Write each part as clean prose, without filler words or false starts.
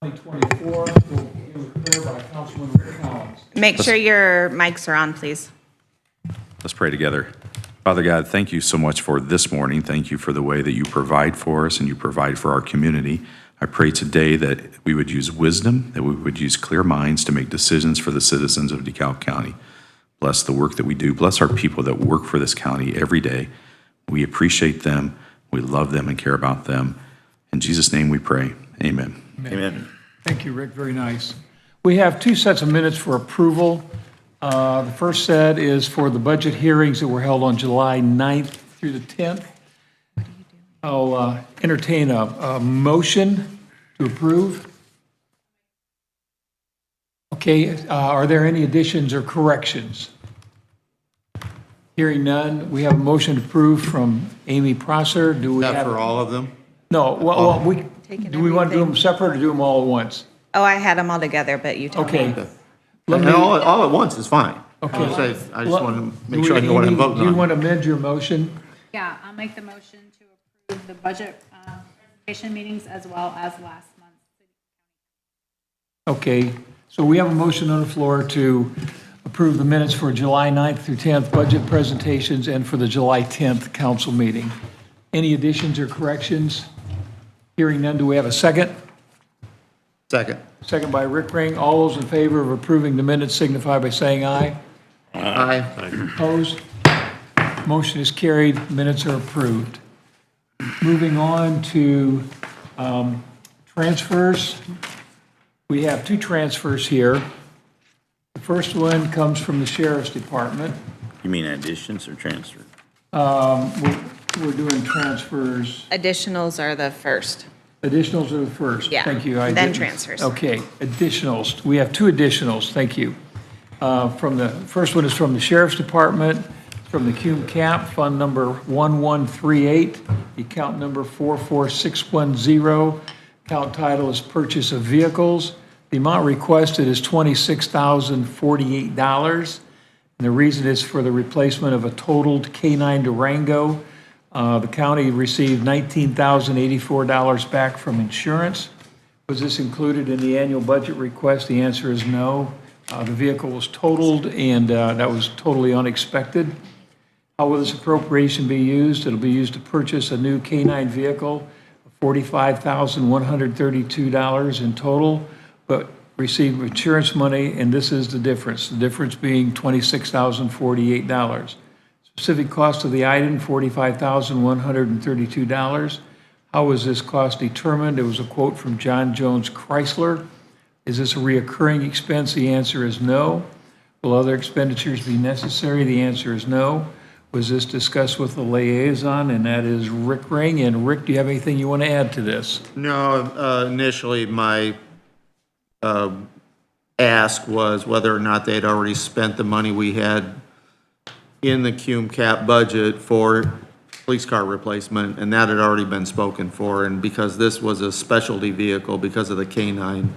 2024 will be referred by Councilman Rick Collins. Make sure your mics are on, please. Let's pray together. Father God, thank you so much for this morning. Thank you for the way that you provide for us and you provide for our community. I pray today that we would use wisdom, that we would use clear minds to make decisions for the citizens of DeKalb County. Bless the work that we do. Bless our people that work for this county every day. We appreciate them. We love them and care about them. In Jesus' name we pray. Amen. Amen. Thank you, Rick. Very nice. We have two sets of minutes for approval. The first set is for the budget hearings that were held on July 9th through the 10th. I'll entertain a motion to approve. Okay, are there any additions or corrections? Hearing none, we have a motion to approve from Amy Prosser. Do we That have? for all of them? No, well, do we want to do them separate or do them all at once? Oh, I had them all together, but you told me. Okay. Let And me, all at once is fine. Okay. I just want to make sure I know what I'm Amy, voting do you want on. to amend your motion? Yeah, I'll make the motion to approve the budget presentation meetings as well as last month's. Okay, so we have a motion on the floor to approve the minutes for July 9th through 10th budget presentations and for the July 10th council meeting. Any additions or corrections? Hearing none, do we have a second? Second. Second by Rick Ring. All those in favor of approving the minutes signify by saying aye. Aye. Opposed? Motion is carried. Minutes are approved. Moving on to transfers. We have two transfers here. The first one comes from the Sheriff's Department. You mean additions or transfer? We're doing transfers. Additionals are the first. Additionals are the first. Yeah, Thank you. then didn't- transfers. Okay, additionals. We have two additionals. Thank you. From the first one is from the Sheriff's Department, from the Cume Cap, Fund Number 1138, the account number 44610. Account title is Purchase of Vehicles. The amount requested is $26,048. And the reason is for the replacement of a totaled K9 Durango. The county received $19,084 back from insurance. Was this included in the annual budget request? The answer is no. The vehicle was totaled, and that was totally unexpected. How will this appropriation be used? It'll be used to purchase a new K9 vehicle, $45,132 in total, but receive insurance money, and this is the difference being $26,048. Specific cost of the item, $45,132. How was this cost determined? It was a quote from John Jones Chrysler. Is this a reoccurring expense? The answer is no. Will other expenditures be necessary? The answer is no. Was this discussed with the liaison? And that is Rick Ring. And Rick, do you have anything you want to add to this? No, initially, my ask was whether or not they'd already spent the money we had in the Cume Cap budget for police car replacement, and that had already been spoken for. And because this was a specialty vehicle, because of the K9,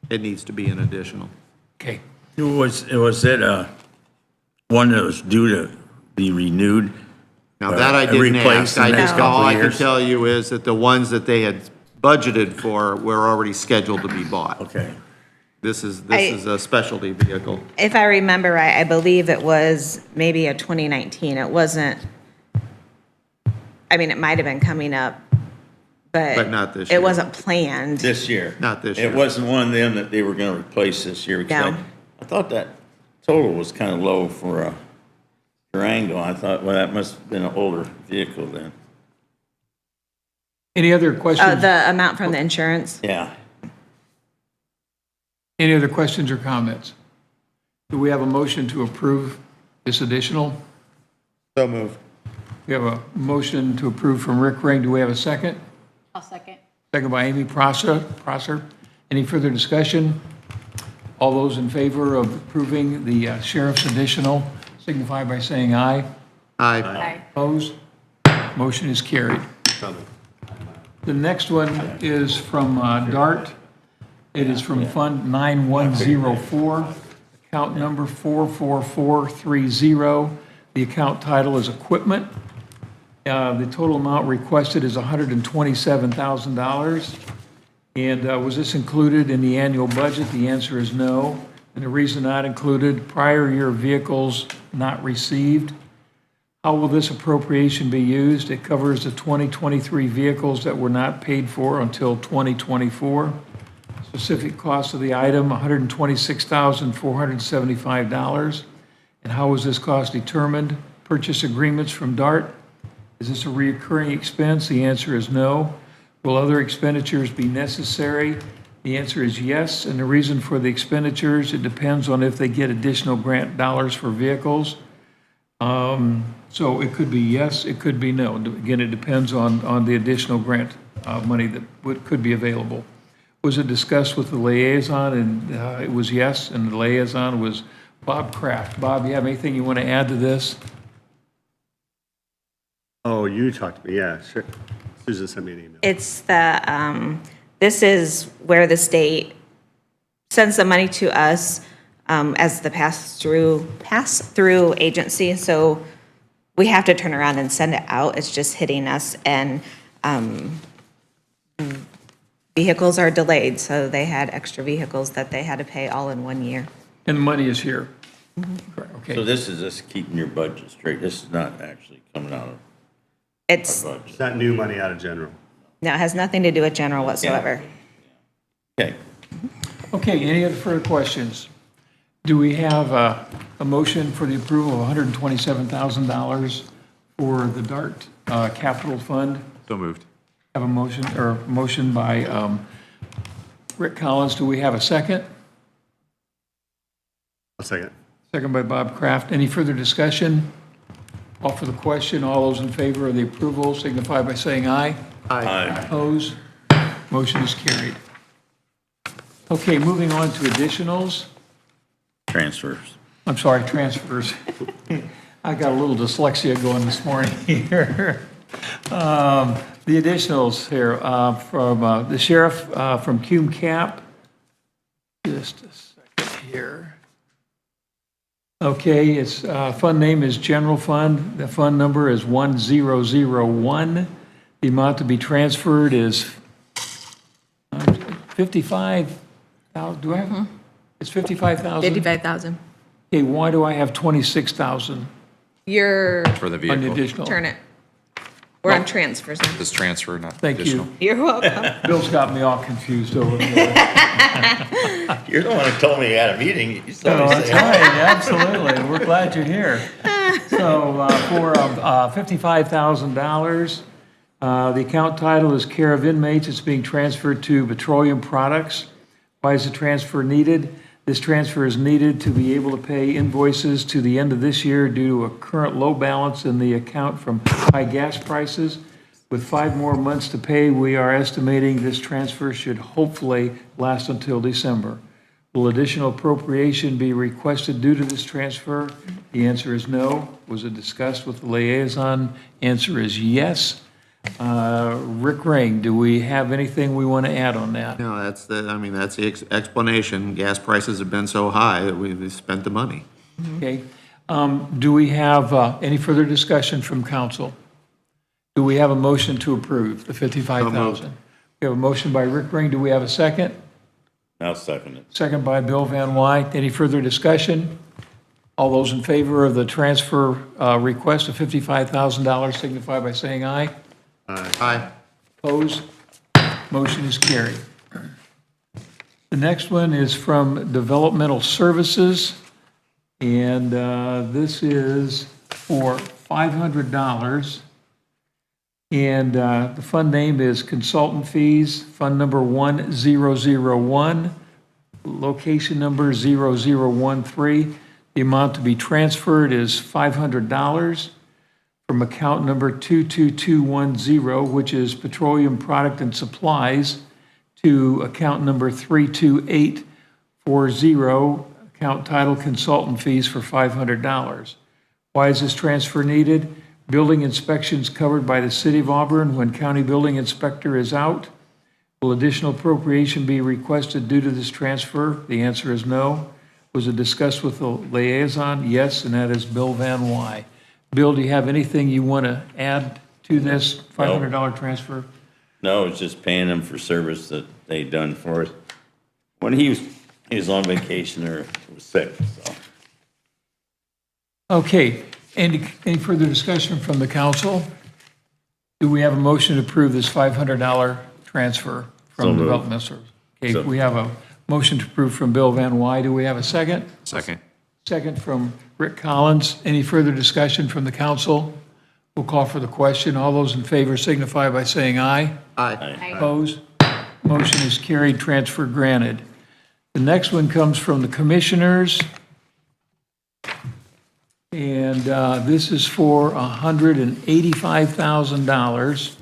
it needs to be an additional. Okay. Was it one that was due to be renewed? Now, that I didn't replaced ask. in the next couple All of I can years? tell you is that the ones that they had budgeted for were already scheduled to be bought. Okay. This is a specialty vehicle. If I remember right, I believe it was maybe a 2019. It wasn't, I mean, it might have been coming up, But not this year. It wasn't planned. This year? Not this year. It wasn't one of them that they were gonna replace this year? because No. I thought that total was kind of low for a Durango. I thought, well, that must have been an older vehicle then. Any other questions? The amount from the insurance? Yeah. Any other questions or comments? Do we have a motion to approve this additional? So moved. We have a motion to approve from Rick Ring. Do we have a second? I'll second. Second by Amy Prosser. Any further discussion? All those in favor of approving the sheriff's additional signify by saying aye. Aye. Aye. Opposed? Motion is carried. The next one is from DART. It is from Fund 9104, account number 44430. The account title is Equipment. The total amount requested is $127,000. And was this included in the annual budget? The answer is no. And the reason not included, prior year vehicles not received. How will this appropriation be used? It covers the 2023 vehicles that were not paid for until 2024. Specific cost of the item, $126,475. And how was this cost determined? Purchase agreements from DART. Is this a recurring expense? The answer is no. Will other expenditures be necessary? The answer is yes. And the reason for the expenditures, it depends on if they get additional grant dollars for vehicles. So it could be yes, it could be no. Again, it depends on the additional grant money that could be available. Was it discussed with the liaison? And it was yes, and the liaison was Bob Kraft. Bob, you have anything you want to add to this? Oh, you talked to me, yeah, sure. Susan sent me an email. It's the, this is where the state sends the money to us as the pass-through agency. So we have to turn around and send it out. It's just hitting us, and vehicles are delayed, so they had extra vehicles that they had to pay all in 1 year. And the money is here. Correct, So okay. this is just keeping your budget straight. This is not actually coming out of It's, our budget. It's not new money out of general. no, it has nothing to do with general whatsoever. Okay. Okay, any other further questions? Do we have a motion for the approval of $127,000 for the DART capital fund? So moved. Have a motion by Rick Collins. Do we have a second? A second. Second by Bob Kraft. Any further discussion? Call for the question. All those in favor of the approval signify by saying aye. Aye. Opposed? Motion is carried. Okay, moving on to additionals. Transfers. I'm sorry, transfers. I got a little dyslexia going this morning here. The additionals here from the sheriff from Cume Cap. Just a second here. Okay, its fund name is General Fund. The fund number is 1001. The amount to be transferred is 55,000. Do I have? It's 55,000? 55,000. Okay, why do I have 26,000 You're, For the on the vehicle. additional? turn it. We're on transfers now. This transfer, not Thank additional. you. You're welcome. Bill's got me all confused over there. You're the one who told me you had a meeting. You No, told me that's say, right, absolutely. We're glad you're here. So for $55,000, the account title is Care of Inmates. It's being transferred to Petroleum Products. Why is the transfer needed? This transfer is needed to be able to pay invoices to the end of this year due to a current low balance in the account from high gas prices. With 5 more months to pay, we are estimating this transfer should hopefully last until December. Will additional appropriation be requested due to this transfer? The answer is no. Was it discussed with the liaison? Answer is yes. Rick Ring, do we have anything we want to add on that? No, that's the explanation. Gas prices have been so high that we've spent the money. Okay. Do we have any further discussion from council? Do we have a motion to approve the 55,000? We have a motion by Rick Ring. Do we have a second? I'll second it. Second by Bill Van Wyk. Any further discussion? All those in favor of the transfer request of $55,000 signify by saying aye. Aye. Opposed? Motion is carried. The next one is from Developmental Services, and this is for $500. And the fund name is Consultant Fees, fund number 1001, location number 0013. The amount to be transferred is $500 from account number 22210, which is Petroleum Product and Supplies, to account number 32840, account title Consultant Fees for $500. Why is this transfer needed? Building inspections covered by the City of Auburn when county building inspector is out. Will additional appropriation be requested due to this transfer? The answer is no. Was it discussed with the liaison? Yes, and that is Bill Van Wyk. Bill, do you have anything you want to add to this $500 transfer? No, it's just paying them for service that they done for us. When he was on vacation or was sick, so. Okay, any further discussion from the council? Do we have a motion to approve this $500 transfer So from moved. Development Services? Okay, So- we have a motion to approve from Bill Van Wy. Do we have a second? Second. Second from Rick Collins. Any further discussion from the council? We'll call for the question. All those in favor signify by saying aye. Aye. Opposed? Motion is carried, transfer granted. The next one comes from the commissioners. And this is for $185,000.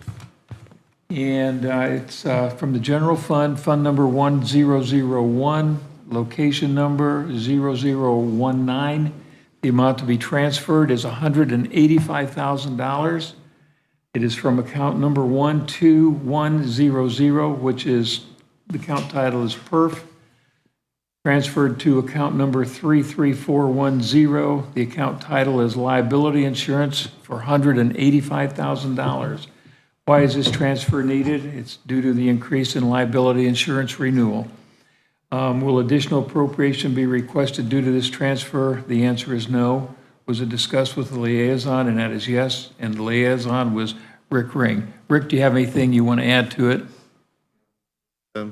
And it's from the general fund, fund number 1001, location number 0019. The amount to be transferred is $185,000. It is from account number 12100, which is, the account title is PERF. Transferred to account number 33410. The account title is liability insurance for $185,000. Why is this transfer needed? It's due to the increase in liability insurance renewal. Will additional appropriation be requested due to this transfer? The answer is no. Was it discussed with the liaison? And that is yes. And the liaison was Rick Ring. Rick, do you have anything you want to add to it? What's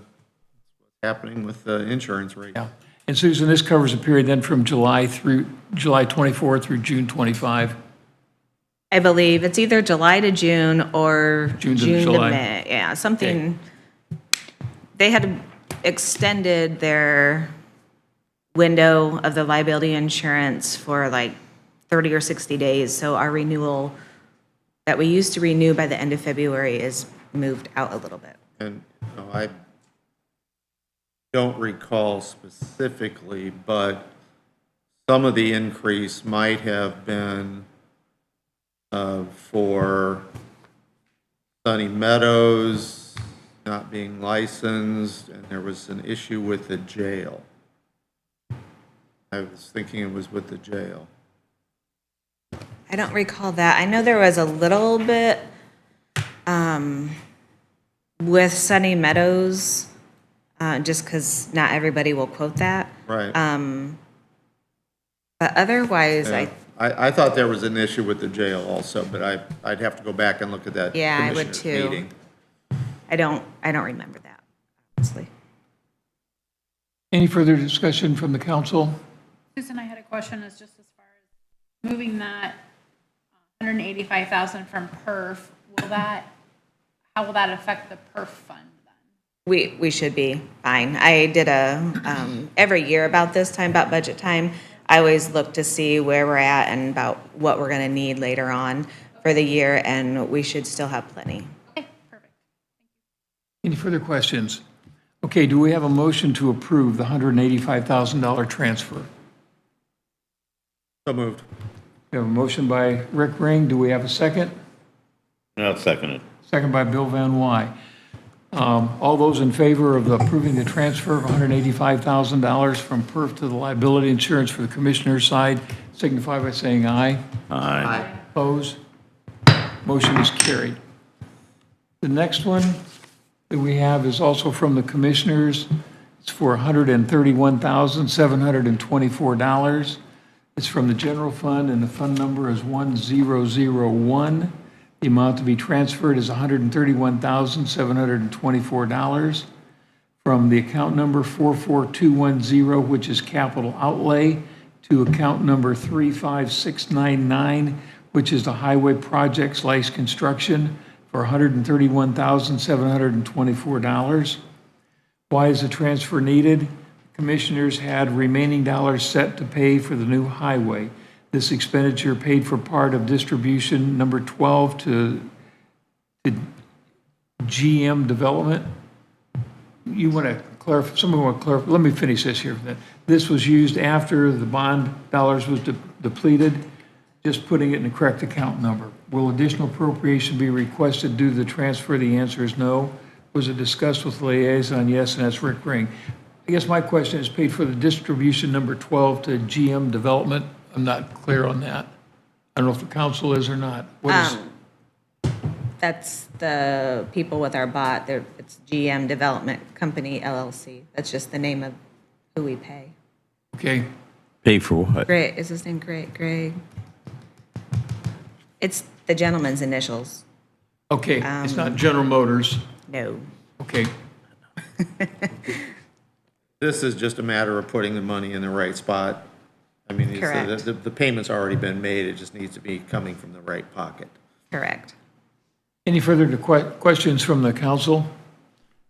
happening with the insurance rate. Yeah. And Susan, this covers a period then from July 24 through June 25. I believe it's either July to June or June to June to July. May. Yeah, something. They had extended their window of the liability insurance for like 30 or 60 days. So our renewal that we used to renew by the end of February is moved out a little bit. And I don't recall specifically, but some of the increase might have been for Sunny Meadows not being licensed, and there was an issue with the jail. I was thinking it was with the jail. I don't recall that. I know there was a little bit with Sunny Meadows, just because not everybody will quote that. Right. But otherwise, I thought there was an issue with the jail also, but I'd have to go back and look at that Yeah, I would commissioners' too. meeting. I don't remember that, honestly. Any further discussion from the council? Susan, I had a question, is just as far as moving that 185,000 from PERF, how will that affect the PERF fund then? We should be fine. I did every year about this time, about budget time, I always look to see where we're at and about what we're going to need later on for the year, and we should still have plenty. Okay, perfect. Any further questions? Okay, do we have a motion to approve the $185,000 transfer? So moved. We have a motion by Rick Ring. Do we have a second? I'll second it. Second by Bill Van Wy. All those in favor of approving the transfer of $185,000 from PERF to the liability insurance for the commissioner's side signify by saying aye. Aye. Opposed? Motion is carried. The next one that we have is also from the commissioners. It's for $131,724. It's from the general fund, and the fund number is 1001. The amount to be transferred is $131,724 from the account number 44210, which is capital outlay, to account number 35699, which is the highway projects/construction, for $131,724. Why is the transfer needed? Commissioners had remaining dollars set to pay for the new highway. This expenditure paid for part of distribution number 12 to GM Development. You want to clarify, someone want to clarify, let me finish this here. This was used after the bond dollars was depleted, just putting it in the correct account number. Will additional appropriation be requested due to the transfer? The answer is no. Was it discussed with liaison? Yes, and that's Rick Ring. I guess my question is paid for the distribution number 12 to GM Development. I'm not clear on that. I don't know if the council is or not. What is? That's the people with our bot. It's GM Development Company LLC. That's just the name of who we pay. Okay, Pay for what? Greg, is his name Greg? It's the gentleman's initials. okay, it's not General Motors, No. okay. This is just a matter of putting the money in the right spot. I mean, Correct. the payment's already been made, it just needs to be coming from the right pocket. Correct. Any further questions from the council?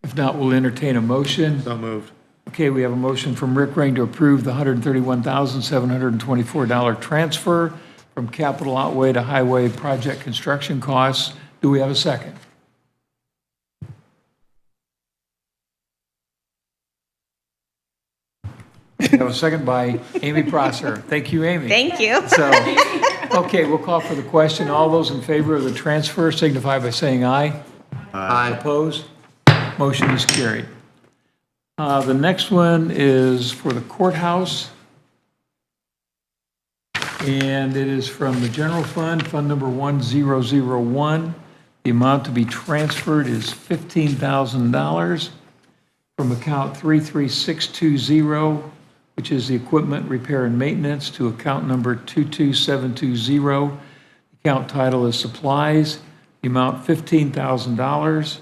If not, we'll entertain a motion. So moved. Okay, we have a motion from Rick Ring to approve the $131,724 transfer from capital outlay to highway project construction costs. Do we have a second? We have a second by Amy Prosser. Thank you, Amy. Thank you. So, okay, we'll call for the question. All those in favor of the transfer signify by saying aye. Aye. Opposed? Motion is carried. The next one is for the courthouse. And it is from the general fund, Fund Number 1001. The amount to be transferred is $15,000 from account 33620, which is the equipment repair and maintenance, to account number 22720. Account title is supplies. The amount $15,000.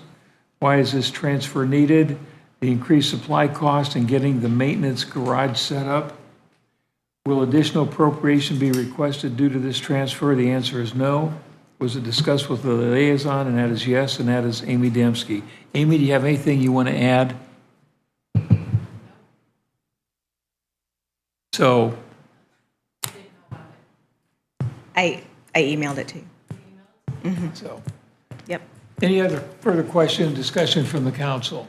Why is this transfer needed? The increased supply cost in getting the maintenance garage set up. Will additional appropriation be requested due to this transfer? The answer is no. Was it discussed with the liaison? And that is yes, and that is Amy Dembski. Amy, do you have anything you want to add? So, I emailed it to you. so, Yep. any other further question, discussion from the council?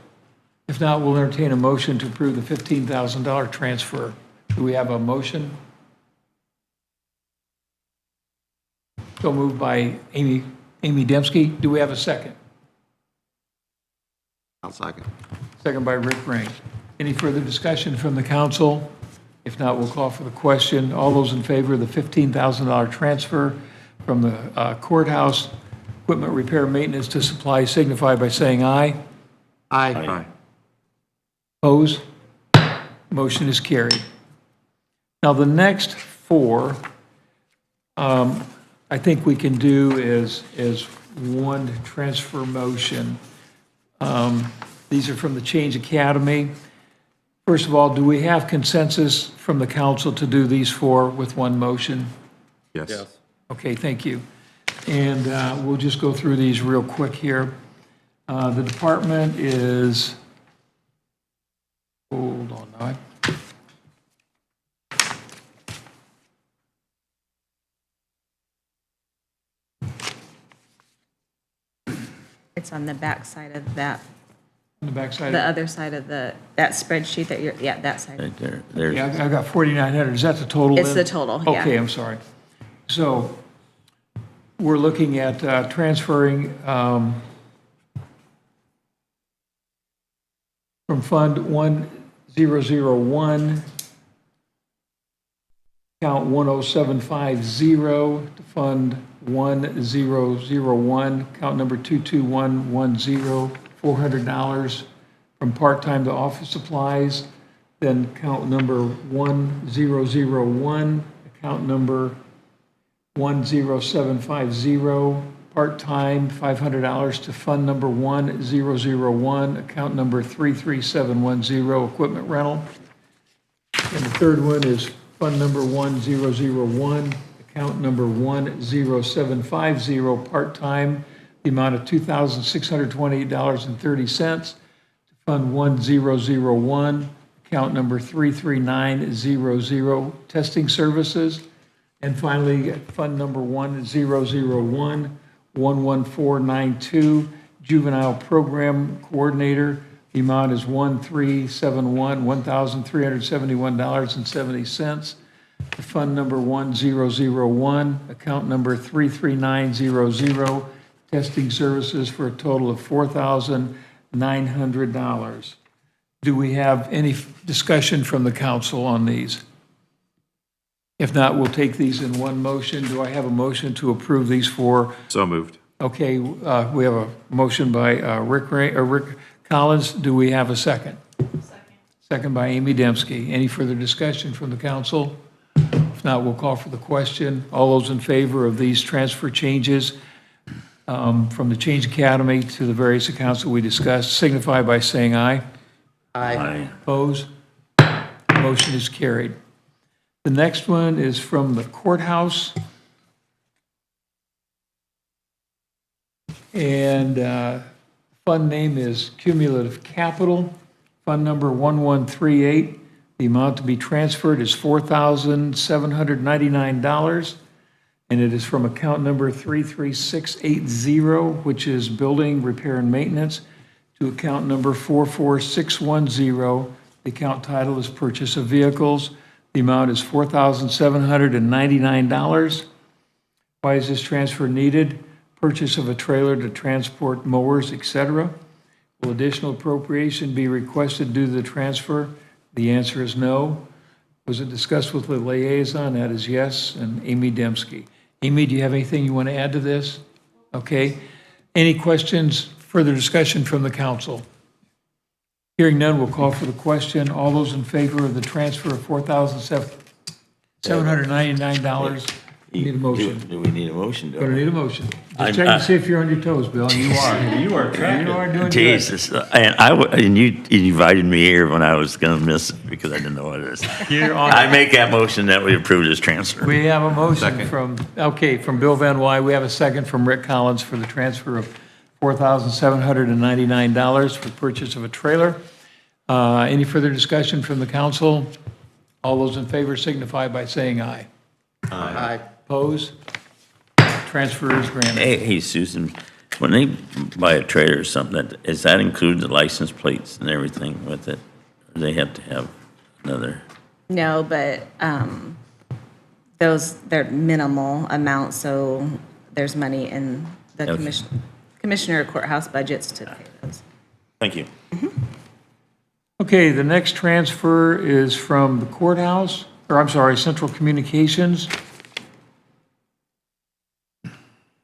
If not, we'll entertain a motion to approve the $15,000 transfer. Do we have a motion? So moved by Amy Dembski. Do we have a second? I'll second. Second by Rick Ring. Any further discussion from the council? If not, we'll call for the question. All those in favor of the $15,000 transfer from the courthouse equipment repair maintenance to supply signify by saying aye. Aye. Opposed? Motion is carried. Now, the next four, I think we can do is one transfer motion. These are from the Change Academy. First of all, do we have consensus from the council to do these four with one motion? Yes. Okay, thank you. And we'll just go through these real quick here. The department is, hold on now. It's on the back side of that, On the backside. the other side of that spreadsheet that yeah, that side. Right there, there's, Yeah, I got 4,900. Is that the total? It's then? the total, yeah. Okay, I'm sorry. So we're looking at transferring from Fund 1001, account 10750, to Fund 1001, account number 22110, $400 from part-time to office supplies. Then account number 1001, account number 10750, part-time, $500 to fund number 1001, account number 33710, equipment rental. And the third one is fund number 1001, account number 10750, part-time, the amount of $2,628.30 to fund 1001, account number 33900, testing services. And finally, fund number 1001, 11492, juvenile program coordinator. The amount is $1,371.70. The fund number 1001, account number 33900, testing services, for a total of $4,900. Do we have any discussion from the council on these? If not, we'll take these in one motion. Do I have a motion to approve these four? So moved. Okay, we have a motion by Rick Collins. Do we have a second? Second by Amy Dembski. Any further discussion from the council? If not, we'll call for the question. All those in favor of these transfer changes from the Change Academy to the various accounts that we discussed signify by saying aye. Aye. Opposed? Motion is carried. The next one is from the courthouse. And fund name is Cumulative Capital. Fund number 1138. The amount to be transferred is $4,799. And it is from account number 33680, which is Building Repair and Maintenance, to account number 44610. The account title is Purchase of Vehicles. The amount is $4,799. Why is this transfer needed? Purchase of a trailer to transport mowers, etc. Will additional appropriation be requested due to the transfer? The answer is no. Was it discussed with the liaison? That is yes. And Amy Dembski. Amy, do you have anything you want to add to this? Okay. Any questions, further discussion from the council? Hearing none, we'll call for the question. All those in favor of the transfer of $4,799, need a motion. Do we need a motion? Going to need a motion. I'm- Just check to see if you're on your toes, Bill, and you are. You are You are doing good. Jesus, and you invited me here when I was gonna miss it because I didn't know what it is. You're on. I make that motion that we approve this transfer. We have a motion from Bill Van Wy. We have a second from Rick Collins for the transfer of $4,799 for purchase of a trailer. Any further discussion from the council? All those in favor signify by saying aye. Aye. Opposed? Transfer is granted. Hey, Susan, when they buy a trailer or something, does that include the license plates and everything with it? Or they have to have another? No, but they're minimal amounts, so there's money in the Okay. commissioner courthouse budgets to pay those. Thank you. Okay, the next transfer is from the courthouse, or I'm sorry, Central Communications.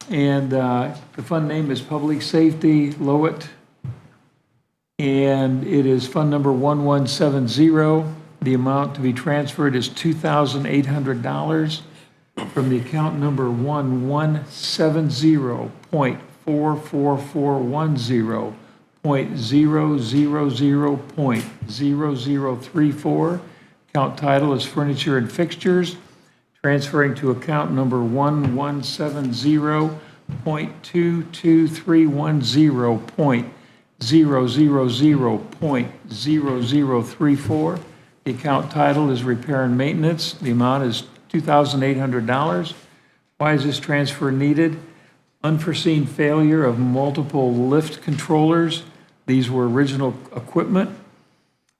And the fund name is Public Safety, Lowit. And it is fund number 1170. The amount to be transferred is $2,800 from the account number 1170.44410.000.0034. Account title is Furniture and Fixtures. Transferring to account number 1170.22310.000.0034. The account title is Repair and Maintenance. The amount is $2,800. Why is this transfer needed? Unforeseen failure of multiple lift controllers. These were original equipment.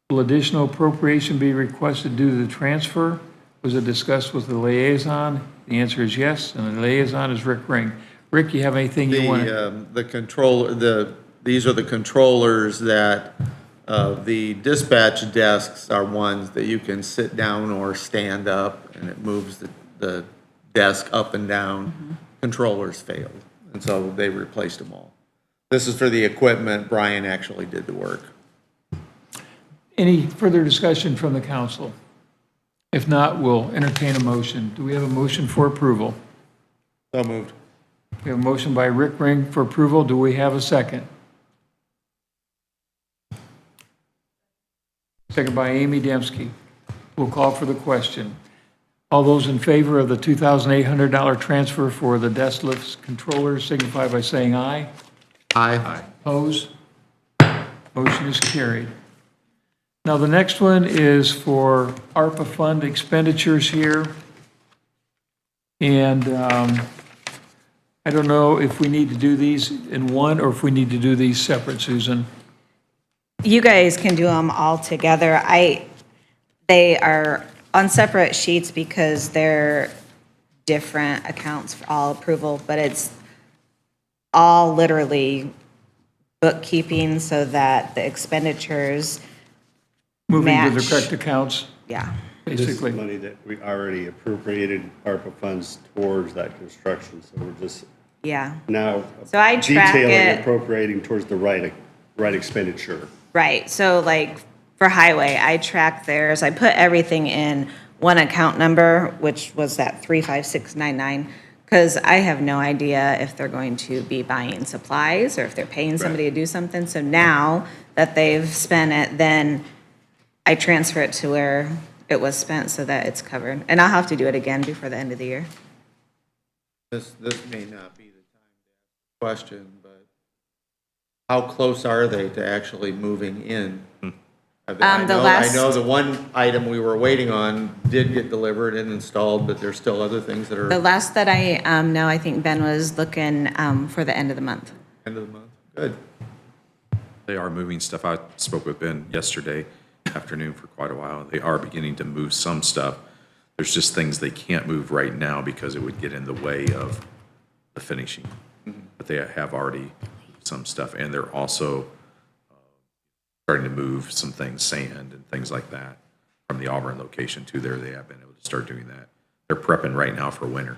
Will additional appropriation be requested due to the transfer? Was it discussed with the liaison? The answer is yes, and the liaison is Rick Ring. Rick, you have anything you want to? These are the controllers that, the dispatch desks are ones that you can sit down or stand up, and it moves the desk up and down. Controllers failed, and so they replaced them all. This is for the equipment. Brian actually did the work. Any further discussion from the council? If not, we'll entertain a motion. Do we have a motion for approval? So moved. We have a motion by Rick Ring for approval. Do we have a second? Second by Amy Dembski. We'll call for the question. All those in favor of the $2,800 transfer for the desk lift controllers signify by saying aye. Aye. Opposed? Motion is carried. Now, the next one is for ARPA fund expenditures here. And I don't know if we need to do these in one or if we need to do these separate, Susan. You guys can do them all together. They are on separate sheets because they're different accounts for all approval, but it's all literally bookkeeping so that the expenditures Moving to the match. correct accounts, Yeah. This is basically. money that we already appropriated ARPA funds towards that construction, so we're just Yeah, Now So I track detailing, it. appropriating towards the right expenditure. right. So like for highway, I track theirs. I put everything in one account number, which was that 35699, because I have no idea if they're going to be buying supplies or if they're paying somebody to do something. So now that they've spent it, then I transfer it to where it was spent so that it's covered. And I'll have to do it again before the end of the year. This may not be the time to ask the question, but how close are they to actually moving in? I know the one item we were waiting on did get delivered and installed, but there's still other things that are The last that I know, I think Ben was looking for the end of the month. end of the month. Good. They are moving stuff. I spoke with Ben yesterday afternoon for quite a while. They are beginning to move some stuff. There's just things they can't move right now because it would get in the way of the finishing. But they have already moved some stuff, and they're also starting to move some things, sand and things like that, from the Auburn location to there. They have been able to start doing that. They're prepping right now for winter.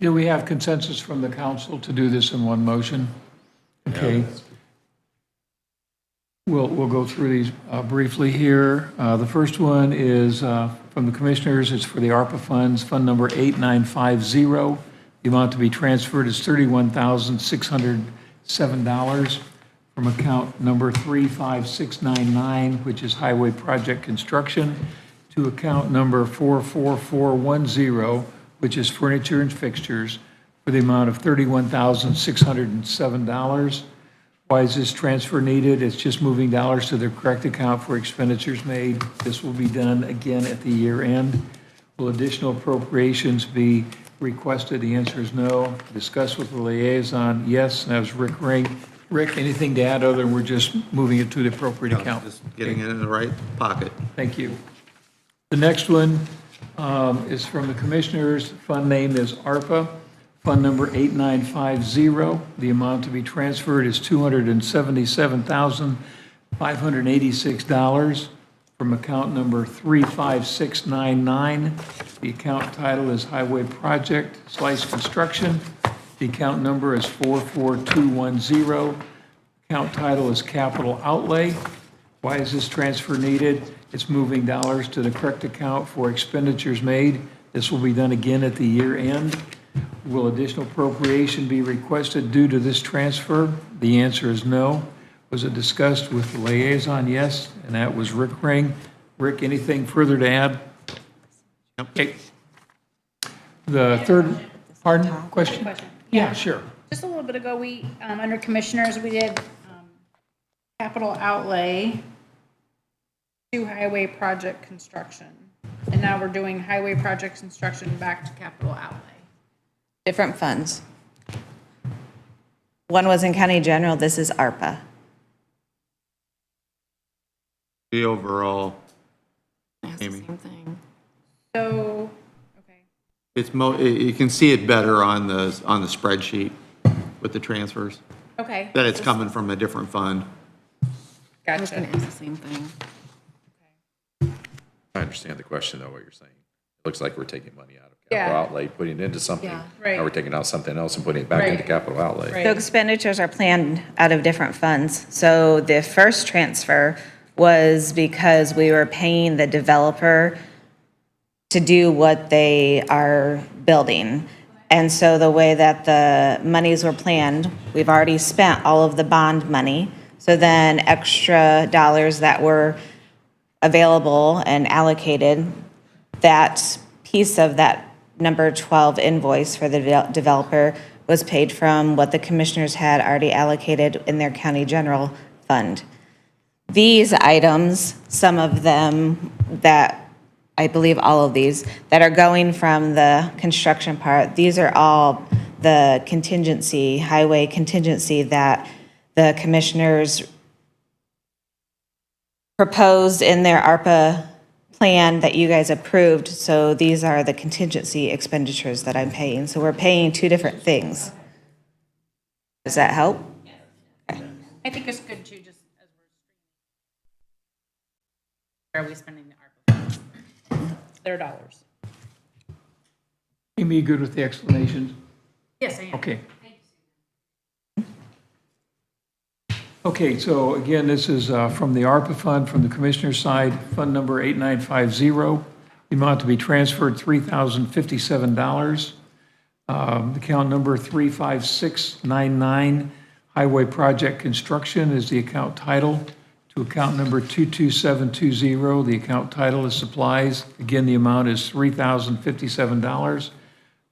Do we have consensus from the council to do this in one motion? Okay. We'll go through these briefly here. The first one is from the commissioners. It's for the ARPA funds, Fund Number 8950. The amount to be transferred is $31,607 from account number 35699, which is Highway Project Construction, to account number 44410, which is Furniture and Fixtures, for the amount of $31,607. Why is this transfer needed? It's just moving dollars to the correct account for expenditures made. This will be done again at the year end. Will additional appropriations be requested? The answer is no. Discuss with the liaison, yes. And that was Rick Ring. Rick, anything to add other than we're just moving it to the appropriate account? Just getting it in the right pocket. Thank you. The next one is from the commissioners. Fund name is ARPA. Fund number 8950. The amount to be transferred is $277,586 from account number 35699. The account title is Highway Project / Construction. The account number is 44210. Account title is Capital Outlay. Why is this transfer needed? It's moving dollars to the correct account for expenditures made. This will be done again at the year end. Will additional appropriation be requested due to this transfer? The answer is no. Was it discussed with the liaison? Yes, and that was Rick Ring. Rick, anything further to add? Okay. The third, pardon, question? Question. Yeah, sure. Just a little bit ago, we, under commissioners, we did capital outlay to highway project construction. And now we're doing highway project construction back to capital outlay. Different funds. One was in county general, this is ARPA. The overall, Amy. Same thing. So, okay. You can see it better on the spreadsheet with the transfers, Okay. that it's coming from a different fund. I was gonna Gotcha. ask the same thing. I understand the question, though, what you're saying. It looks like we're taking money out of Yeah. capital outlay, putting it into something. Yeah. Right. Now we're taking out something else and putting it back into Right. capital outlay. Right. So expenditures are planned out of different funds. So the first transfer was because we were paying the developer to do what they are building. And so the way that the monies were planned, we've already spent all of the bond money. So then extra dollars that were available and allocated, that piece of that number 12 invoice for the developer was paid from what the commissioners had already allocated in their county general fund. These items, some of them that, I believe all of these, that are going from the construction part, these are all the contingency, highway contingency that the commissioners proposed in their ARPA plan that you guys approved. So these are the contingency expenditures that I'm paying. So we're paying two different things. Does that help? I think it's good too, just as where are we spending the ARPA funds? Their dollars. Amy, you good with the explanations? Yes, I am. Okay. Okay, so again, this is from the ARPA fund, from the Commissioner's side, Fund Number 8950. The amount to be transferred, $3,057. Account number 35699, Highway Project Construction is the account title. To account number 22720, the account title is supplies. Again, the amount is $3,057.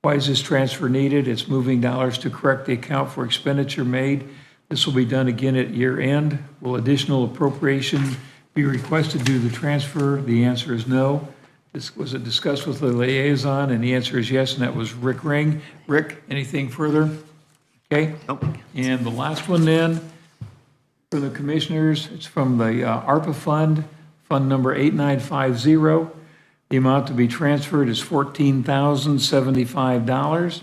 Why is this transfer needed? It's moving dollars to correct the account for expenditure made. This will be done again at year end. Will additional appropriation be requested due to the transfer? The answer is no. Was it discussed with the liaison? And the answer is yes, and that was Rick Ring. Rick, anything further? Okay. Nope. And the last one then, for the commissioners, it's from the ARPA fund, Fund Number 8950. The amount to be transferred is $14,075.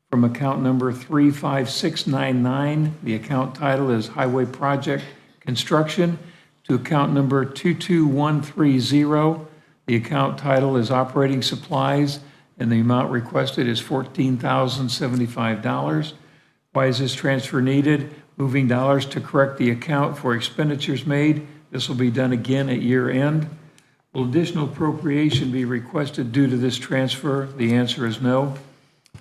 From account number 35699, the account title is Highway Project Construction. To account number 22130, the account title is Operating Supplies, and the amount requested is $14,075. Why is this transfer needed? Moving dollars to correct the account for expenditures made. This will be done again at year end. Will additional appropriation be requested due to this transfer? The answer is no.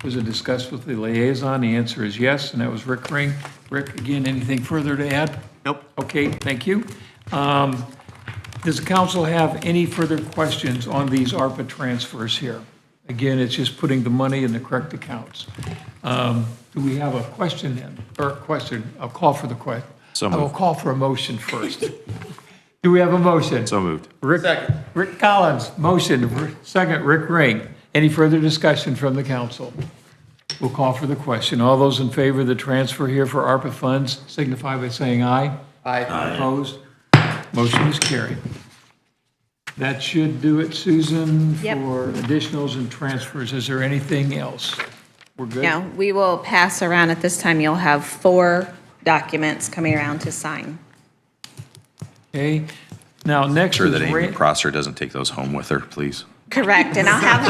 Was it discussed with the liaison? The answer is yes, and that was Rick Ring. Rick, again, anything further to add? Nope. Okay, thank you. Does the council have any further questions on these ARPA transfers here? Again, it's just putting the money in the correct accounts. Do we have a question then? Or a question, I'll call for the question. So I will moved. call for a motion first. Do we have a motion? So moved. Rick Collins, motion. Second, Rick Ring. Any further discussion from the council? We'll call for the question. All those in favor of the transfer here for ARPA funds signify by saying aye. Aye. Opposed? Motion is carried. That should do it, Susan, Yep. for additionals and transfers. Is there anything else? We're good? Now, we will pass around at this time, you'll have 4 documents coming around to sign. Okay. Now, next Sure is that Amy Ran- Prosser doesn't take those home with her, please. Correct, and I'll have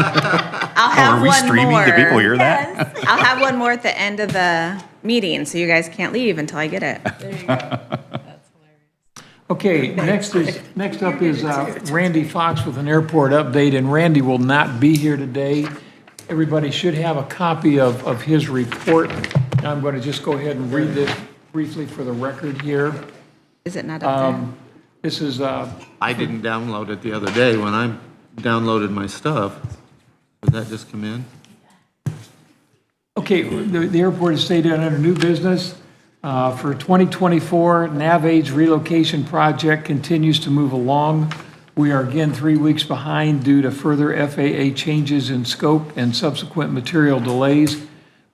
Are we one streaming? more. Do people hear that? Yes. I'll have one more at the end of the meeting, so you guys can't leave until I get it. Okay, next up is Randy Fox with an airport update, and Randy will not be here today. Everybody should have a copy of his report. And I'm going to just go ahead and read this briefly for the record here. Is it not up there? This is, I didn't download it the other day when I downloaded my stuff. Did that just come in? okay, the airport is stated under new business. For 2024, NavAid's relocation project continues to move along. We are again 3 weeks behind due to further FAA changes in scope and subsequent material delays.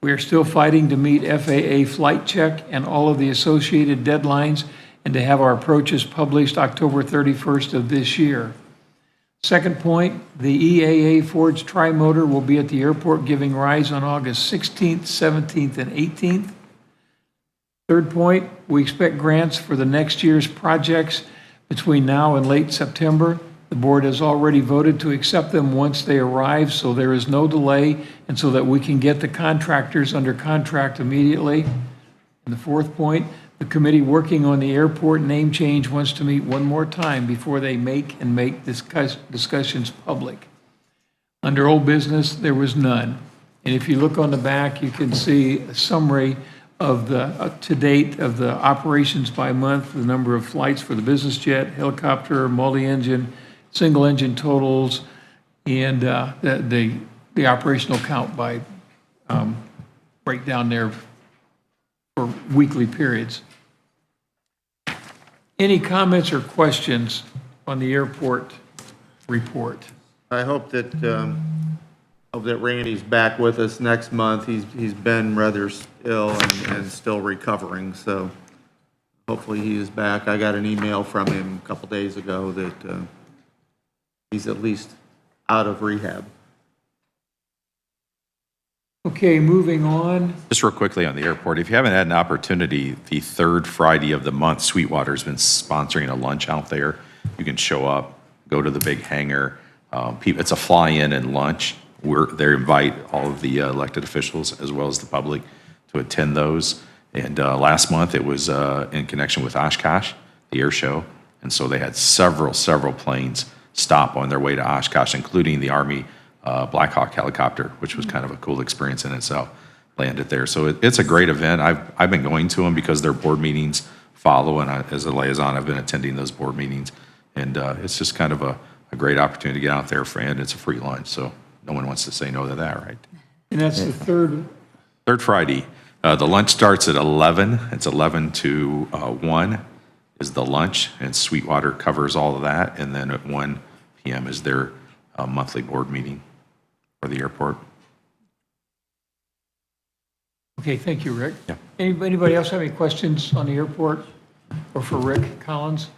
We are still fighting to meet FAA flight check and all of the associated deadlines and to have our approaches published October 31st of this year. Second point, the EAA Ford's Tri-Motor will be at the airport giving rides on August 16th, 17th, and 18th. Third point, we expect grants for the next year's projects between now and late September. The board has already voted to accept them once they arrive, so there is no delay, and so that we can get the contractors under contract immediately. And the fourth point, the committee working on the airport name change wants to meet one more time before they make discussions public. Under old business, there was none. And if you look on the back, you can see a summary of the, to date, of the operations by month, the number of flights for the business jet, helicopter, multi-engine, single-engine totals, and the operational count by breakdown there for weekly periods. Any comments or questions on the airport report? I hope that Randy's back with us next month. He's been rather ill and still recovering, so hopefully he is back. I got an email from him a couple days ago that he's at least out of rehab. Okay, moving on. Just real quickly on the airport, if you haven't had an opportunity, the third Friday of the month, Sweetwater's been sponsoring a lunch out there. You can show up, go to the big hangar. It's a fly-in and lunch. They invite all of the elected officials as well as the public to attend those. And last month, it was in connection with Oshkosh, the air show. And so they had several planes stop on their way to Oshkosh, including the Army Black Hawk helicopter, which was kind of a cool experience in itself, landed there. So it's a great event. I've been going to them because their board meetings follow, and as a liaison, I've been attending those board meetings. And it's just kind of a great opportunity to get out there, and it's a free lunch, so no one wants to say no to that, right? And that's the third, Third Friday. The lunch starts at 11. It's 11 to 1 is the lunch, and Sweetwater covers all of that. And then at 1 p.m. is their monthly board meeting for the airport. okay, thank you, Rick. Yeah. Anybody else have any questions on the airport or for Rick Collins?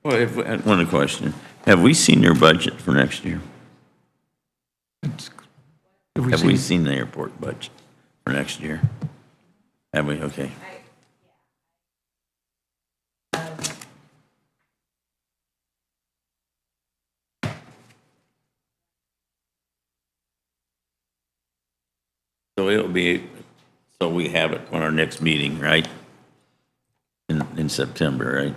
Well, one question. Have we seen your budget for next year? Have we seen the airport budget for next year? Have we? Okay. So we have it on our next meeting, right? In September, right?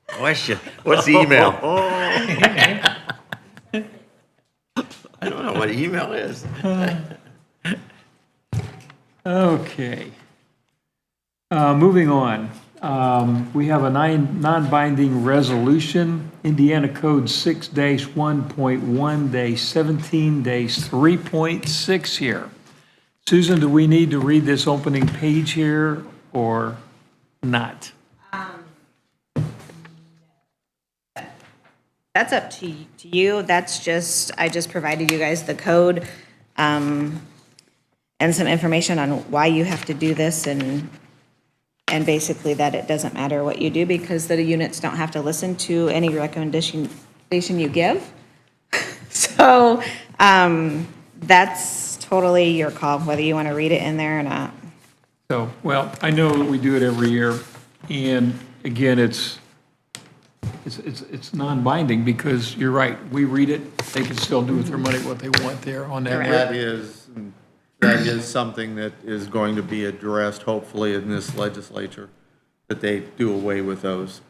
Question, what's the email? I don't know what email is. Okay. Moving on. We have a non-binding resolution, Indiana Code 6-1.1-17-3.6 here. Susan, do we need to read this opening page here or not? That's up to you. That's just, I just provided you guys the code and some information on why you have to do this and basically that it doesn't matter what you do because the units don't have to listen to any recommendation you give. So that's totally your call, whether you want to read it in there or not. So, well, I know that we do it every year, and again, it's non-binding because you're right, we read it, they can still do with their money what they want there on that. That is something that is going to be addressed hopefully in this legislature, that they do away with those.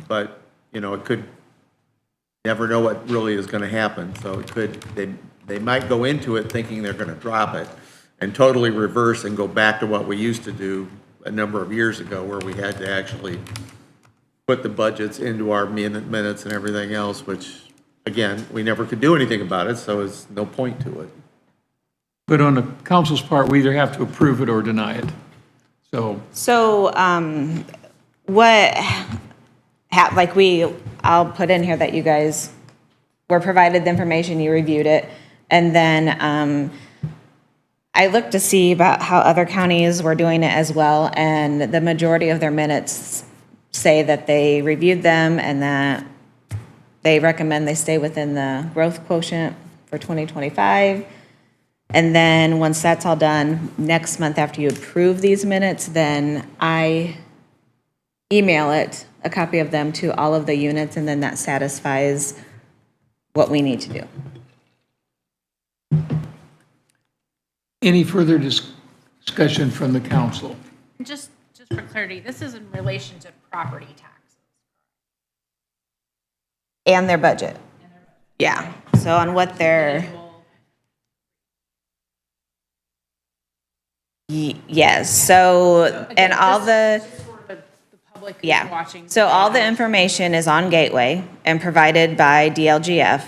But, it could, never know what really is going to happen. So it could, they might go into it thinking they're going to drop it and totally reverse and go back to what we used to do a number of years ago where we had to actually put the budgets into our minutes and everything else, which, again, we never could do anything about it, so there's no point to it. But on the council's part, we either have to approve it or deny it. So, I'll put in here that you guys were provided the information, you reviewed it, and then I looked to see about how other counties were doing it as well, and the majority of their minutes say that they reviewed them and that they recommend they stay within the growth quotient for 2025. And then once that's all done, next month after you approve these minutes, then I email it, a copy of them to all of the units, and then that satisfies what we need to do. any further discussion from the council? Just for clarity, this is in relation to property taxes. And their budget. Yeah, so on what they're, yes, so, and all the, The public who's yeah. watching. So all the information is on Gateway and provided by DLGF.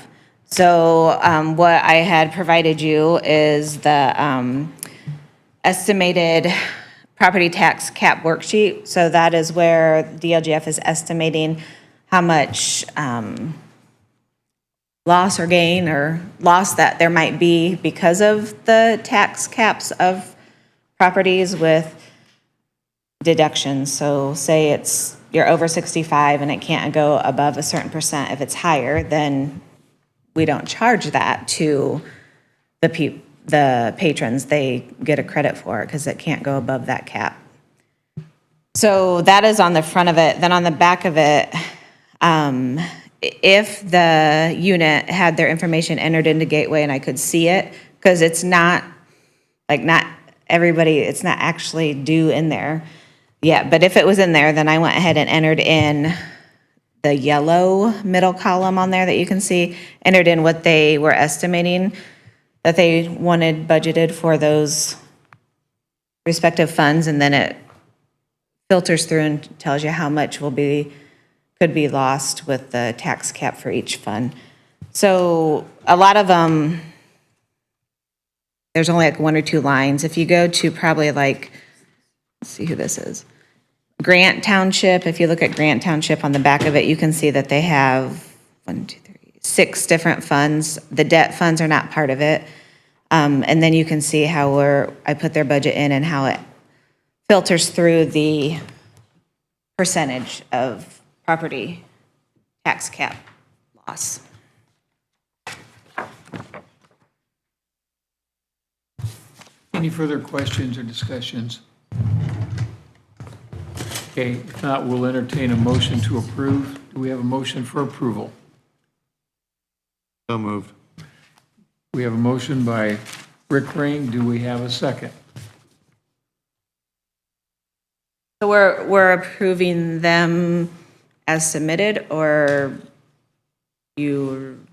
So what I had provided you is the estimated property tax cap worksheet. So that is where DLGF is estimating how much loss or gain or loss that there might be because of the tax caps of properties with deductions. So say you're over 65 and it can't go above a certain percent. If it's higher, then we don't charge that to the patrons. They get a credit for it because it can't go above that cap. So that is on the front of it. Then on the back of it, if the unit had their information entered into Gateway and I could see it, because it's not, like, not everybody, it's not actually due in there yet. But if it was in there, then I went ahead and entered in the yellow middle column on there that you can see, entered in what they were estimating that they wanted budgeted for those respective funds, and then it filters through and tells you how much could be lost with the tax cap for each fund. So a lot of them, there's only like 1 or 2 lines. If you go to probably like, let's see who this is. Grant Township, if you look at Grant Township on the back of it, you can see that they have 6 different funds. The debt funds are not part of it. And then you can see how I put their budget in and how it filters through the percentage of property tax cap loss. Any further questions or discussions? Okay, if not, we'll entertain a motion to approve. Do we have a motion for approval? So moved. We have a motion by Rick Ring. Do we have a second? So we're approving them as submitted, or you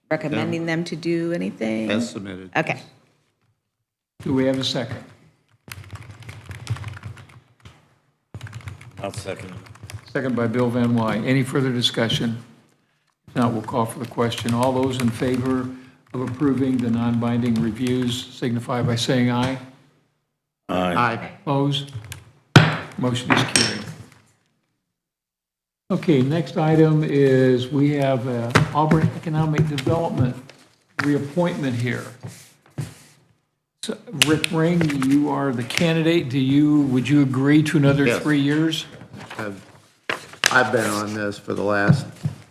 recommending them to do anything? As submitted. Okay. Do we have a second? I'll second. Second by Bill Van Wy. Any further discussion? If not, we'll call for the question. All those in favor of approving the non-binding reviews signify by saying aye. Aye. Opposed? Motion is carried. Okay, next item is we have Auburn Economic Development reappointment here. So, Rick Ring, you are the candidate. Would you agree to another Yes. 3 years? I've been on this for the last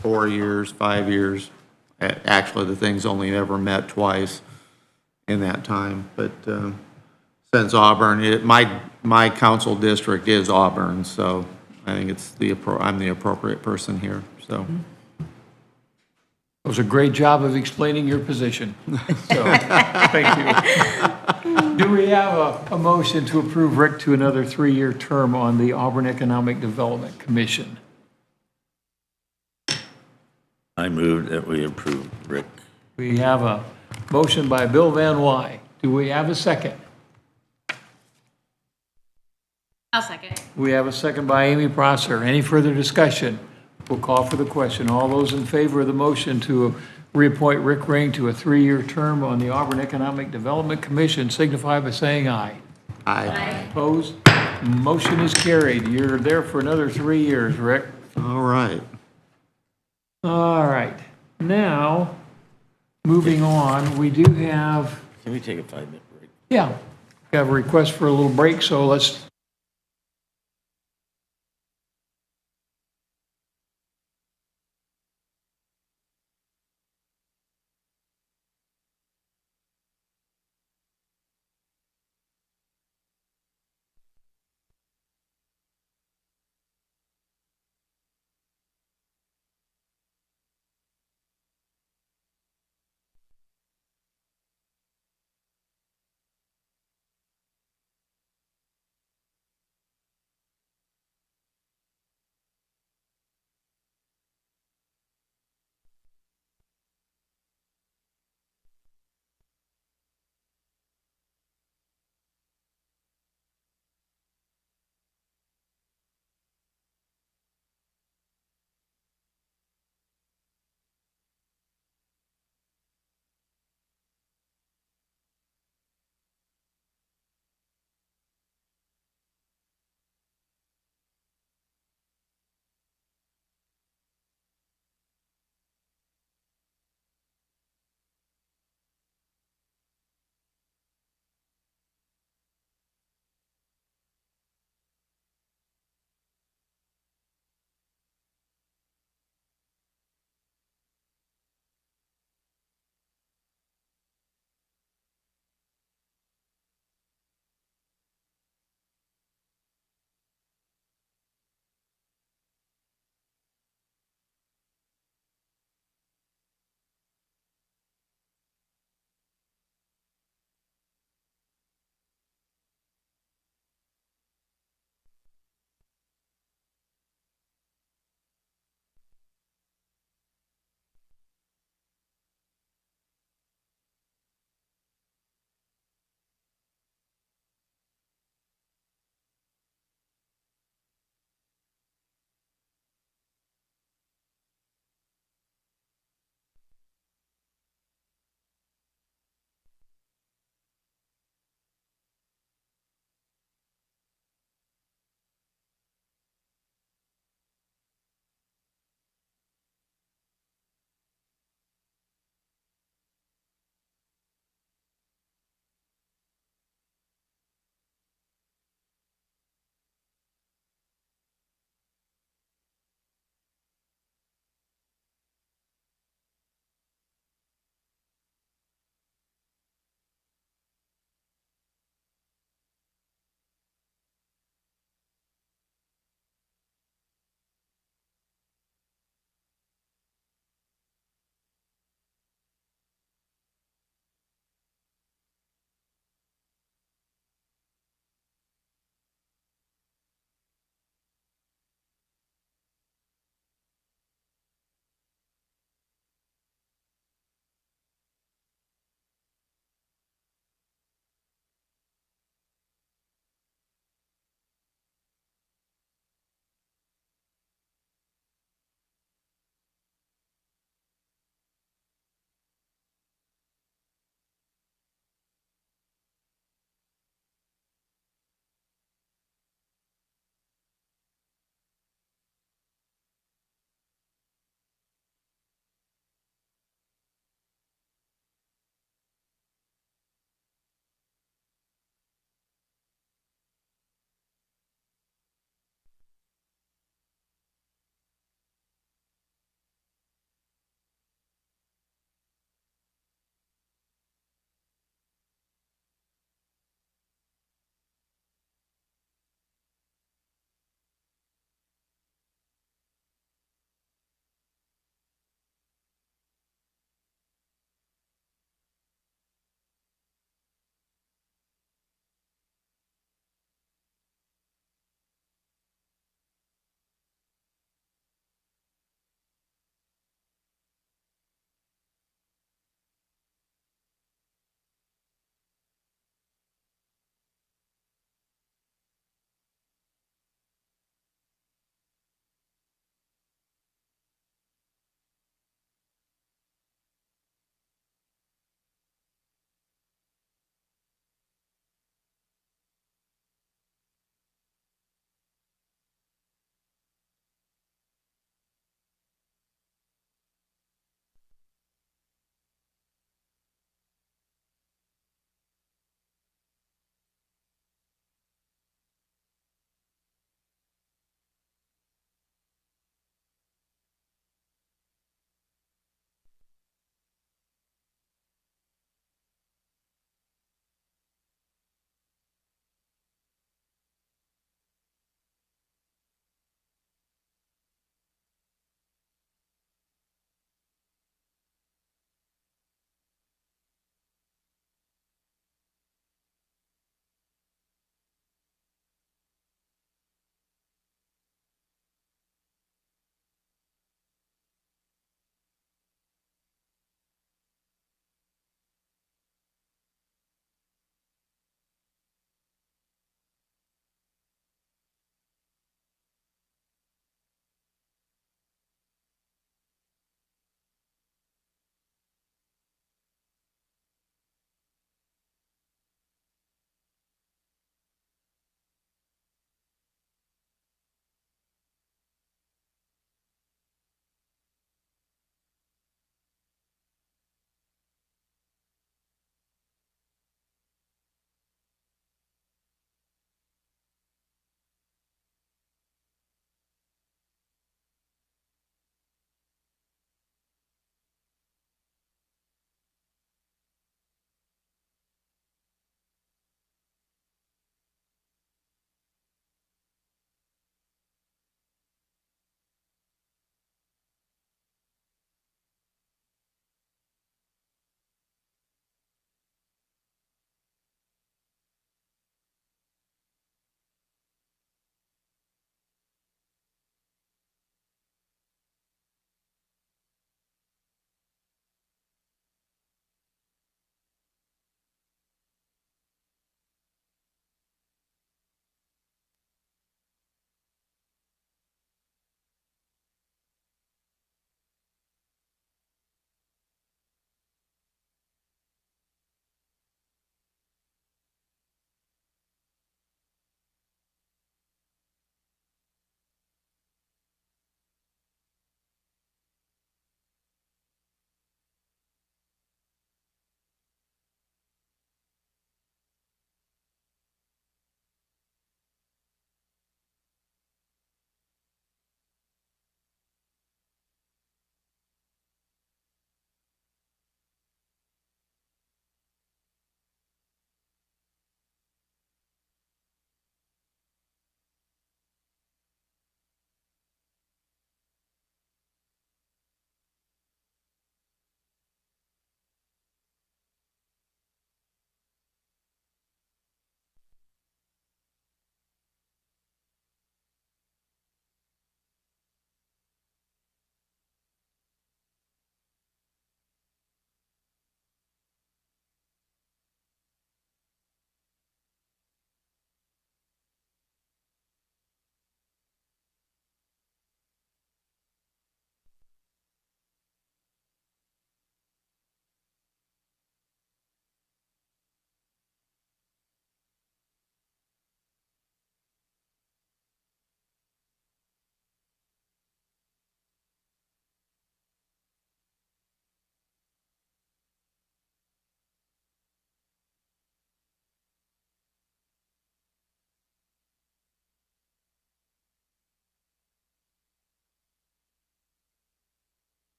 4 years, 5 years. Actually, the thing's only ever met twice in that time, but since Auburn, my council district is Auburn, so I think I'm the appropriate person here, so. It was a great job of explaining your position. So, thank you. Do we have a motion to approve Rick to another 3-year term on the Auburn Economic Development Commission? I move that we approve Rick. We have a motion by Bill Van Wy. Do we have a second? I'll second. We have a second by Amy Prosser. Any further discussion? We'll call for the question. All those in favor of the motion to reappoint Rick Ring to a 3-year term on the Auburn Economic Development Commission signify by saying aye. Aye. Opposed? Motion is carried. You're there for another 3 years, Rick. All right. All right. Now, moving on, we do have, Can we take a 5-minute break? yeah, we have a request for a little break, so let's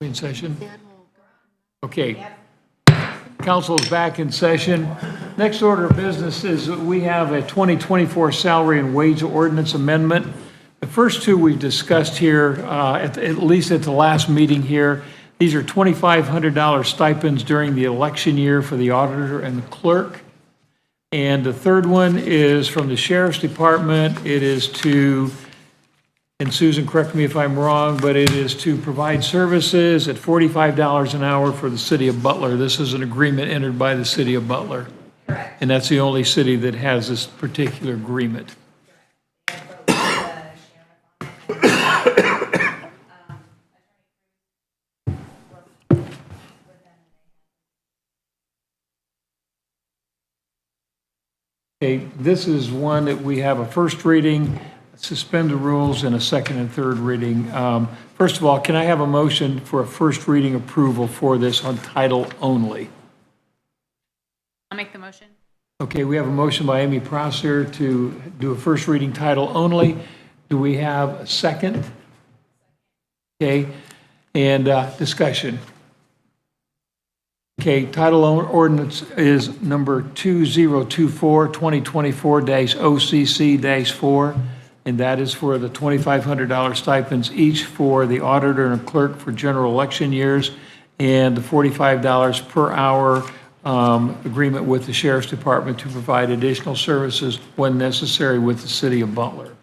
In session? Okay. Council is back in session. Next order of business is we have a 2024 salary and wage ordinance amendment. The first two we've discussed here, at least at the last meeting here. These are $2,500 stipends during the election year for the auditor and the clerk. And the third one is from the sheriff's department. It is to, and Susan, correct me if I'm wrong, but it is to provide services at $45 an hour for the city of Butler. This is an agreement entered by the city of Butler. Correct. And that's the only city that has this particular agreement. Okay, this is one that we have a first reading, suspend the rules, and a second and third reading. First of all, can I have a motion for a first reading approval for this on title only? I'll make the motion. Okay, we have a motion by Amy Prosser to do a first reading title only. Do we have a second? Okay, and discussion. Okay, title ordinance is number 2024-2024-OCC-4, and that is for the $2,500 stipends each for the auditor and clerk for general election years, and the $45 per hour agreement with the sheriff's department to provide additional services when necessary with the city of Butler.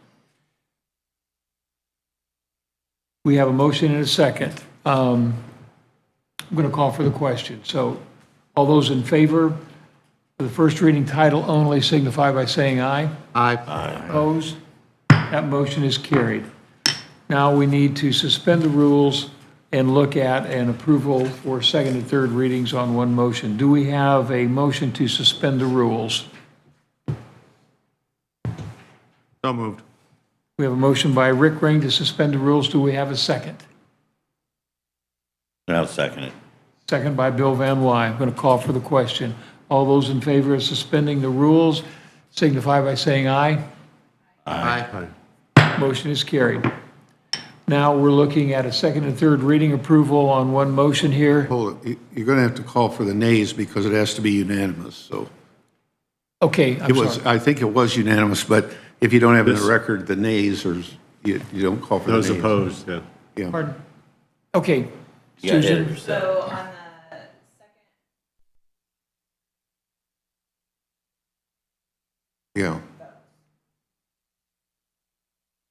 We have a motion and a second. I'm going to call for the question. So all those in favor of the first reading title only signify by saying aye. Aye. Opposed? That motion is carried. Now we need to suspend the rules and look at an approval for second and third readings on one motion. Do we have a motion to suspend the rules? So moved. We have a motion by Rick Ring to suspend the rules. Do we have a second? I'll second it. Second by Bill Van Wy. I'm going to call for the question. All those in favor of suspending the rules signify by saying aye. Aye. Motion is carried. Now we're looking at a second and third reading approval on one motion here. Hold it. You're going to have to call for the nays because it has to be unanimous, so. Okay, I'm It was, sorry. I think it was unanimous, but if you don't have in the record the nays, or you don't call for the nays. Those opposed, yeah. Yeah. Pardon? Okay, You got Susan? it. So on the Yeah.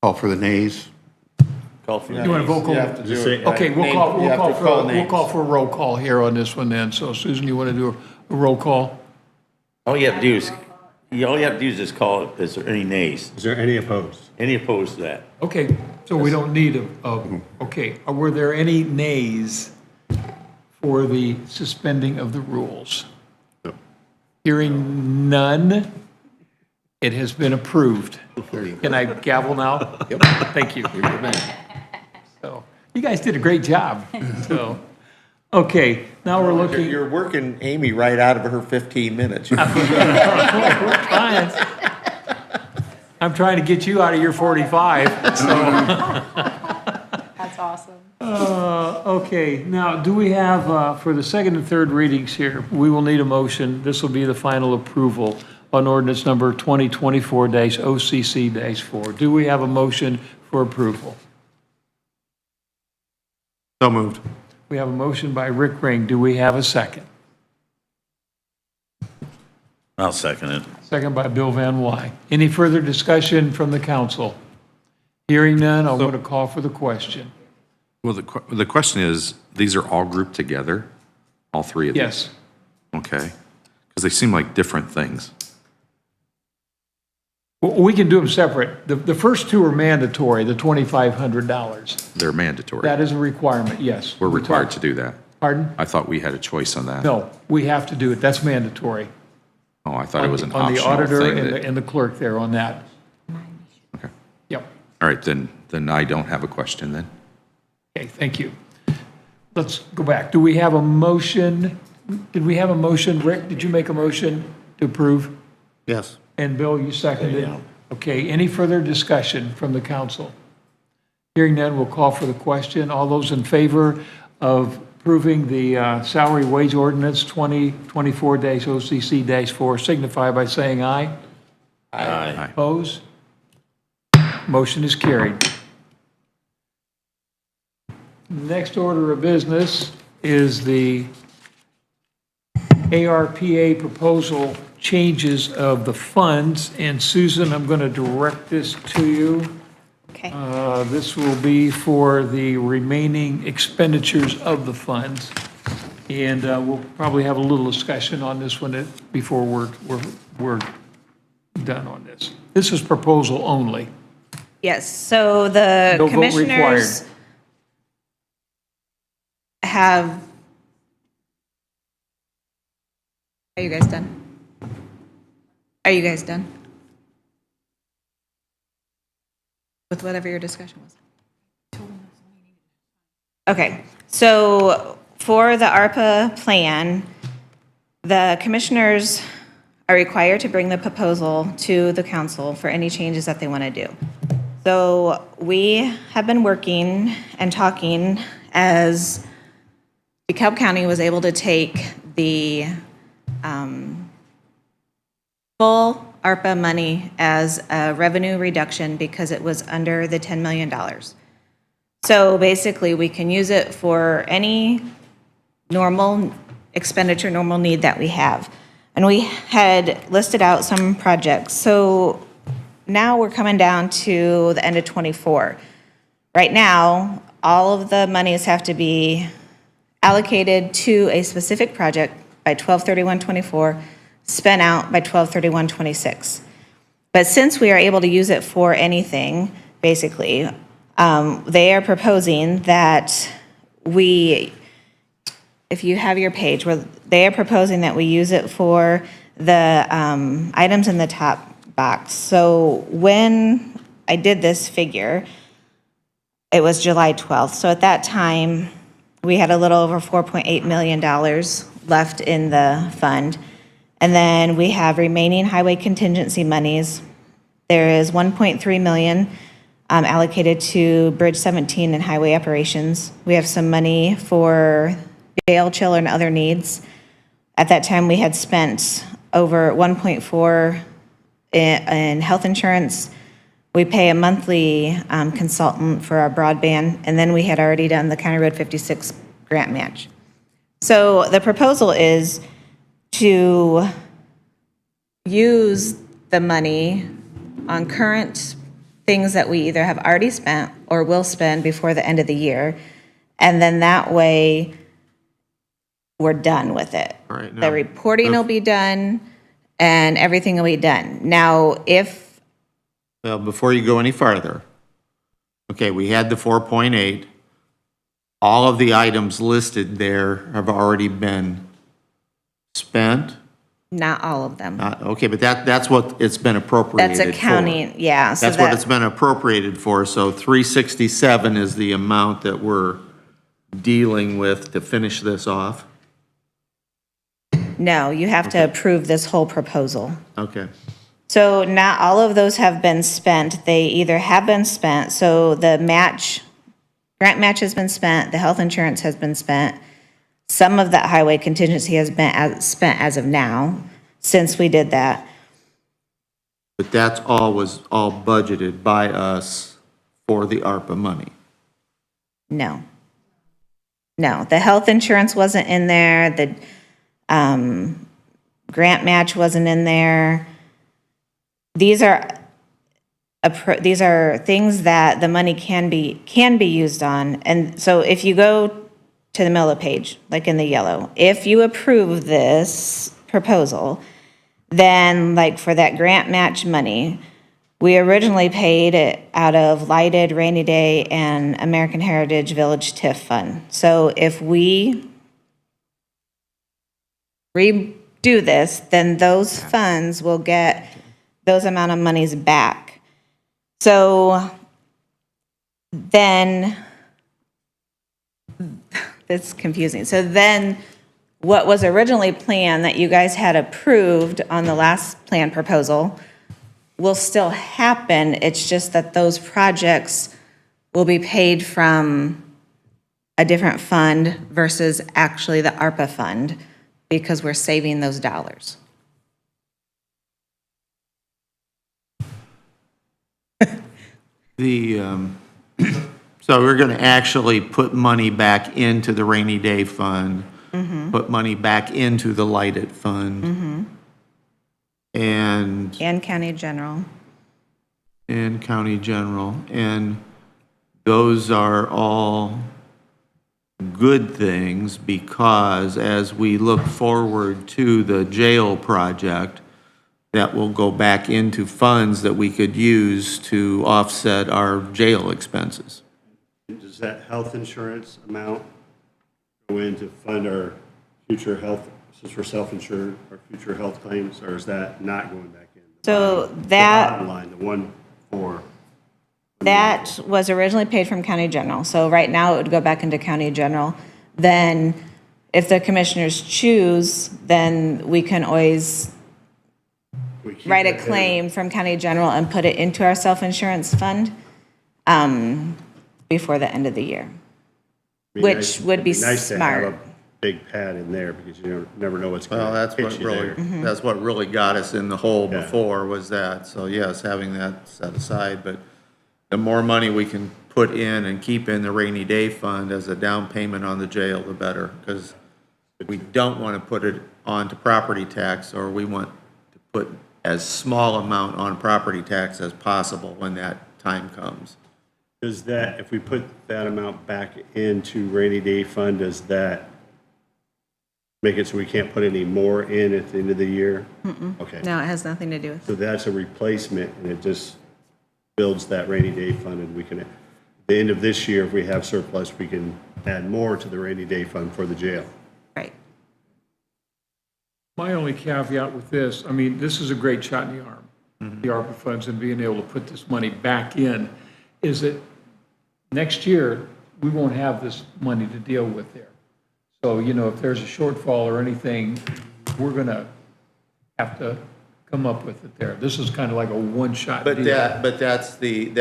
Call for the nays. Call for You want a vote call? Just say Okay, we'll call names. for a roll call here on this one then. So Susan, you want to do a roll call? All you have to do is, just call, is there any nays? Is there any opposed? Any opposed to that? Okay, so we don't need okay. Were there any nays for the suspending of the rules? No. Hearing none, it has been approved. Can I gavel now? Yep. Thank you. So, you guys did a great job. So, okay, now we're looking. You're working Amy right out of her 15 minutes. We're trying. I'm trying to get you out of your 45. So. That's awesome. Okay, now, do we have, for the second and third readings here, we will need a motion. This will be the final approval on ordinance number 2024-OCC-4. Do we have a motion for approval? So moved. We have a motion by Rick Ring. Do we have a second? I'll second it. Second by Bill Van Wy. Any further discussion from the council? Hearing none, I'm going to call for the question. Well, the question is, these are all grouped together, all three of these? Yes. Okay, because they seem like different things. We can do them separate. The first two are mandatory, the $2,500. They're mandatory. That is a requirement, yes. We're required to do that. Pardon? I thought we had a choice on that. No, we have to do it. That's mandatory. Oh, I thought it was an On the optional auditor thing. and that- and the clerk there on that. Okay. Yep. All right, then I don't have a question then. Okay, thank you. Let's go back. Do we have a motion? Did we have a motion? Rick, did you make a motion to approve? Yes. And Bill, you seconded? Okay, any further discussion from the council? Hearing none, we'll call for the question. All those in favor of approving the salary wage ordinance 2024-OCC-4 signify by saying aye. Aye. Opposed? Motion is carried. Next order of business is the ARPA proposal changes of the funds. And Susan, I'm going to direct this to you. Okay. This will be for the remaining expenditures of the funds. And we'll probably have a little discussion on this one before we're done on this. This is proposal only. Yes, so the No vote commissioners have, are you guys done? Are you guys done? With whatever your discussion was? Okay, so for the ARPA plan, the commissioners are required to bring the proposal to the council for any changes that they want to do. So we have been working and talking as DeKalb County was able to take the full ARPA money as a revenue reduction because it was under the $10 million. So basically, we can use it for any normal expenditure, normal need that we have. And we had listed out some projects. So now we're coming down to the end of '24. Right now, all of the monies have to be allocated to a specific project by 12/31/24, spent out by 12/31/26. But since we are able to use it for anything, basically, they are proposing that we, if you have your page, where they are proposing that we use it for the items in the top box. So when I did this figure, it was July 12th. So at that time, we had a little over $4.8 million left in the fund. And then we have remaining highway contingency monies. There is $1.3 million allocated to Bridge 17 and highway operations. We have some money for jail, chill, and other needs. At that time, we had spent over $1.4 in health insurance. We pay a monthly consultant for our broadband, and then we had already done the County Road 56 grant match. So the proposal is to use the money on current things that we either have already spent or will spend before the end of the year. And then that way, we're done with it. All right, The now- reporting will be done and everything will be done. Now, if, Well, before you go any farther, okay, we had the 4.8. All of the items listed there have already been spent. not all of them. Okay, but that's what it's been appropriated That's for. accounting, yeah. So That's what that- it's been appropriated for, so 367 is the amount that we're dealing with to finish this off. No, you have to approve this whole proposal. Okay, So not all of those have been spent. They either have been spent, so the match, grant match has been spent, the health insurance has been spent. Some of that highway contingency has been spent as of now, since we did that. but that's was all budgeted by us for the ARPA money. No. No, the health insurance wasn't in there, the grant match wasn't in there. These are things that the money can be used on. And so if you go to the middle of the page, like in the yellow, if you approve this proposal, then like for that grant match money, we originally paid it out of lighted, rainy day, and American Heritage Village TIF fund. So if we redo this, then those funds will get those amount of monies back. So then, that's confusing. So then, what was originally planned that you guys had approved on the last plan proposal will still happen. It's just that those projects will be paid from a different fund versus actually the ARPA fund because we're saving those dollars. So we're gonna actually put money back into the rainy day fund, put money back into the lighted fund. And And county general. county general, and those are all good things because as we look forward to the jail project, that will go back into funds that we could use to offset our jail expenses. Does that health insurance amount go in to fund our future health, since we're self-insured, our future health claims, or is that not going back in? So The that, bottom line, the 1.4. that was originally paid from county general. So right now it would go back into county general. Then if the commissioners choose, then we can always We keep write a that there. claim from county general and put it into our self-insurance fund before the end of the year, Be which nice- would be it'd nice to have smart. a big pad in there because you never know what's Well, going that's to what hit you really, there. that's what really got us in the hole Yeah. before was that. So yes, having that set aside, but the more money we can put in and keep in the rainy day fund as a down payment on the jail, the better. Because we don't want to put it onto property tax, or we want to put as small amount on property tax as possible when that time comes. Does that, if we put that amount back into rainy day fund, does that make it so we can't put any more in at the end of the year? Okay. No, it has nothing to do with. So that's a replacement, and it just builds that rainy day fund, and we can, at the end of this year, if we have surplus, we can add more to the rainy day fund for the jail. Right. My only caveat with this, I mean, this is a great shot in the arm, the ARPA funds, and being able to put this money back in, is that next year, we won't have this money to deal with there. So, you know, if there's a shortfall or anything, we're going to have to come up with it there. This is kind of like a one-shot deal. But that's the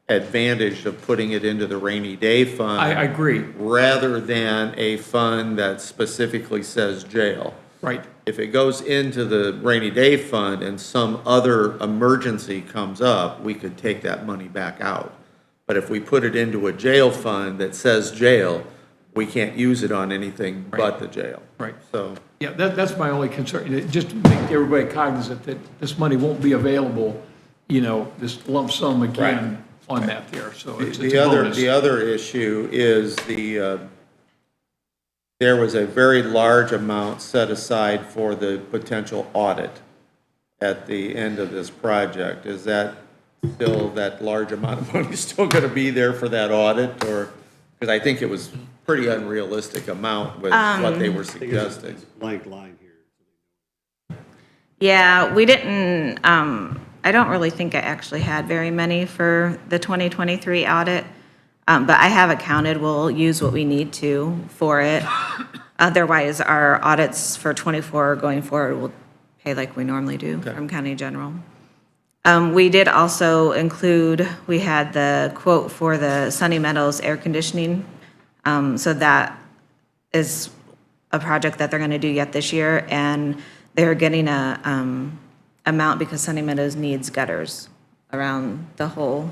advantage of putting it into the rainy day fund. I agree, Rather than a fund that specifically says jail. right. If it goes into the rainy day fund and some other emergency comes up, we could take that money back out. But if we put it into a jail fund that says jail, we can't use it on anything but the jail. Right. So, Yeah, that's my only concern, just to make everybody cognizant that this money won't be available, you know, this lump sum again on that there, so it's a bonus. the other issue is there was a very large amount set aside for the potential audit at the end of this project. Is that still, that large amount of money still going to be there for that audit, or, because I think it was pretty unrealistic amount with what they were suggesting. It's a blank line here. Yeah, we didn't, I don't really think I actually had very many for the 2023 audit, but I have accounted, we'll use what we need to for it. Otherwise, our audits for 24 going forward will pay like we normally do from county general. We did also include, we had the quote for the Sunny Meadows air conditioning. So that is a project that they're going to do yet this year, and they're getting a amount because Sunny Meadows needs gutters around the whole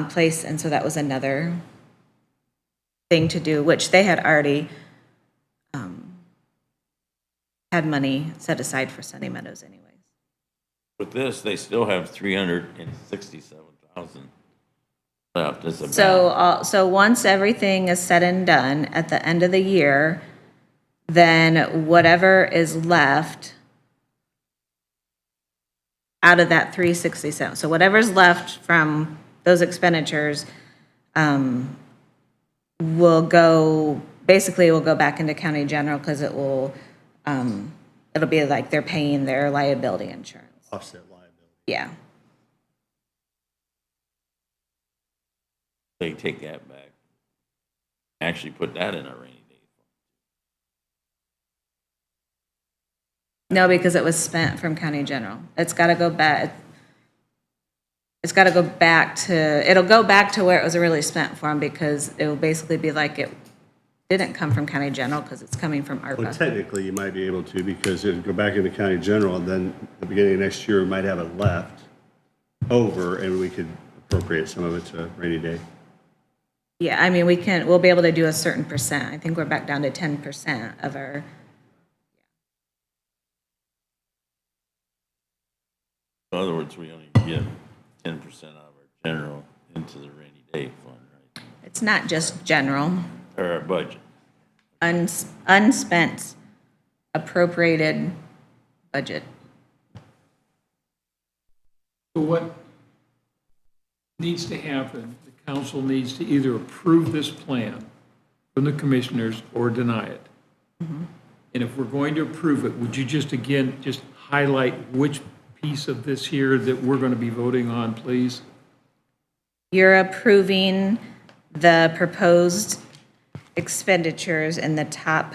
place, and so that was another thing to do, which they had already had money set aside for Sunny Meadows anyways. With this, they still have 367,000 left as a balance. So once everything is said and done at the end of the year, then whatever is left out of that 367, so whatever's left from those expenditures, will go, basically it will go back into county general because it will, it'll be like they're paying their liability insurance. Offset liability. Yeah. They take that back. Actually put that in a rainy day fund. No, because it was spent from county general. It's got to go back. it's got to go back to, it'll go back to where it was really spent from, because it will basically be like it didn't come from county general because it's coming from Well, ARPA. technically, you might be able to, because it'd go back into county general, and then at the beginning of next year, we might have it left over, and we could appropriate some of it to rainy day. Yeah, I mean, we'll be able to do a certain percent. I think we're back down to 10% of our, In other words, we only give 10% of our general into the rainy day fund, right? it's not just general, Or our budget. unspent appropriated budget. So what needs to happen, the council needs to either approve this plan from the commissioners or deny it. And if we're going to approve it, would you just, again, just highlight which piece of this here that we're going to be voting on, please? You're approving the proposed expenditures in the top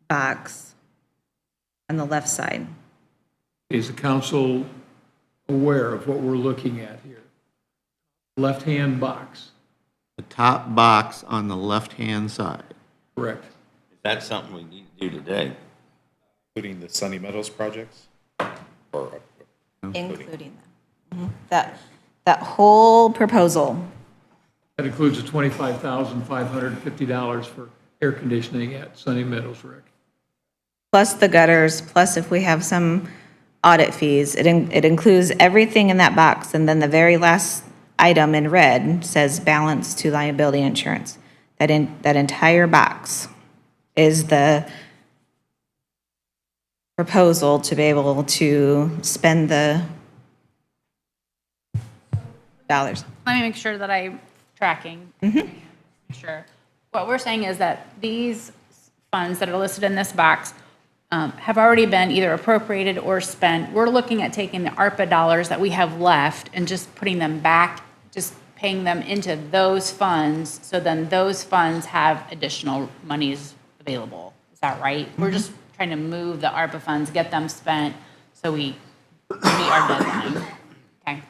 box on the left side. Is the council aware of what we're looking at here? Left-hand box, The top box on the left-hand side. correct? Is that something we need to do today? Including the Sunny Meadows projects? Or Including that. That whole proposal. That includes the $25,550 for air conditioning at Sunny Meadows, Rick. Plus the gutters, plus if we have some audit fees. It includes everything in that box, and then the very last item in red says balance to liability insurance. That entire box is the proposal to be able to spend the dollars. Let me make sure that I'm tracking. Sure. What we're saying is that these funds that are listed in this box have already been either appropriated or spent. We're looking at taking the ARPA dollars that we have left and just putting them back, just paying them into those funds, so then those funds have additional monies available. Is that right? We're just trying to move the ARPA funds, get them spent, so we meet our deadline. Okay.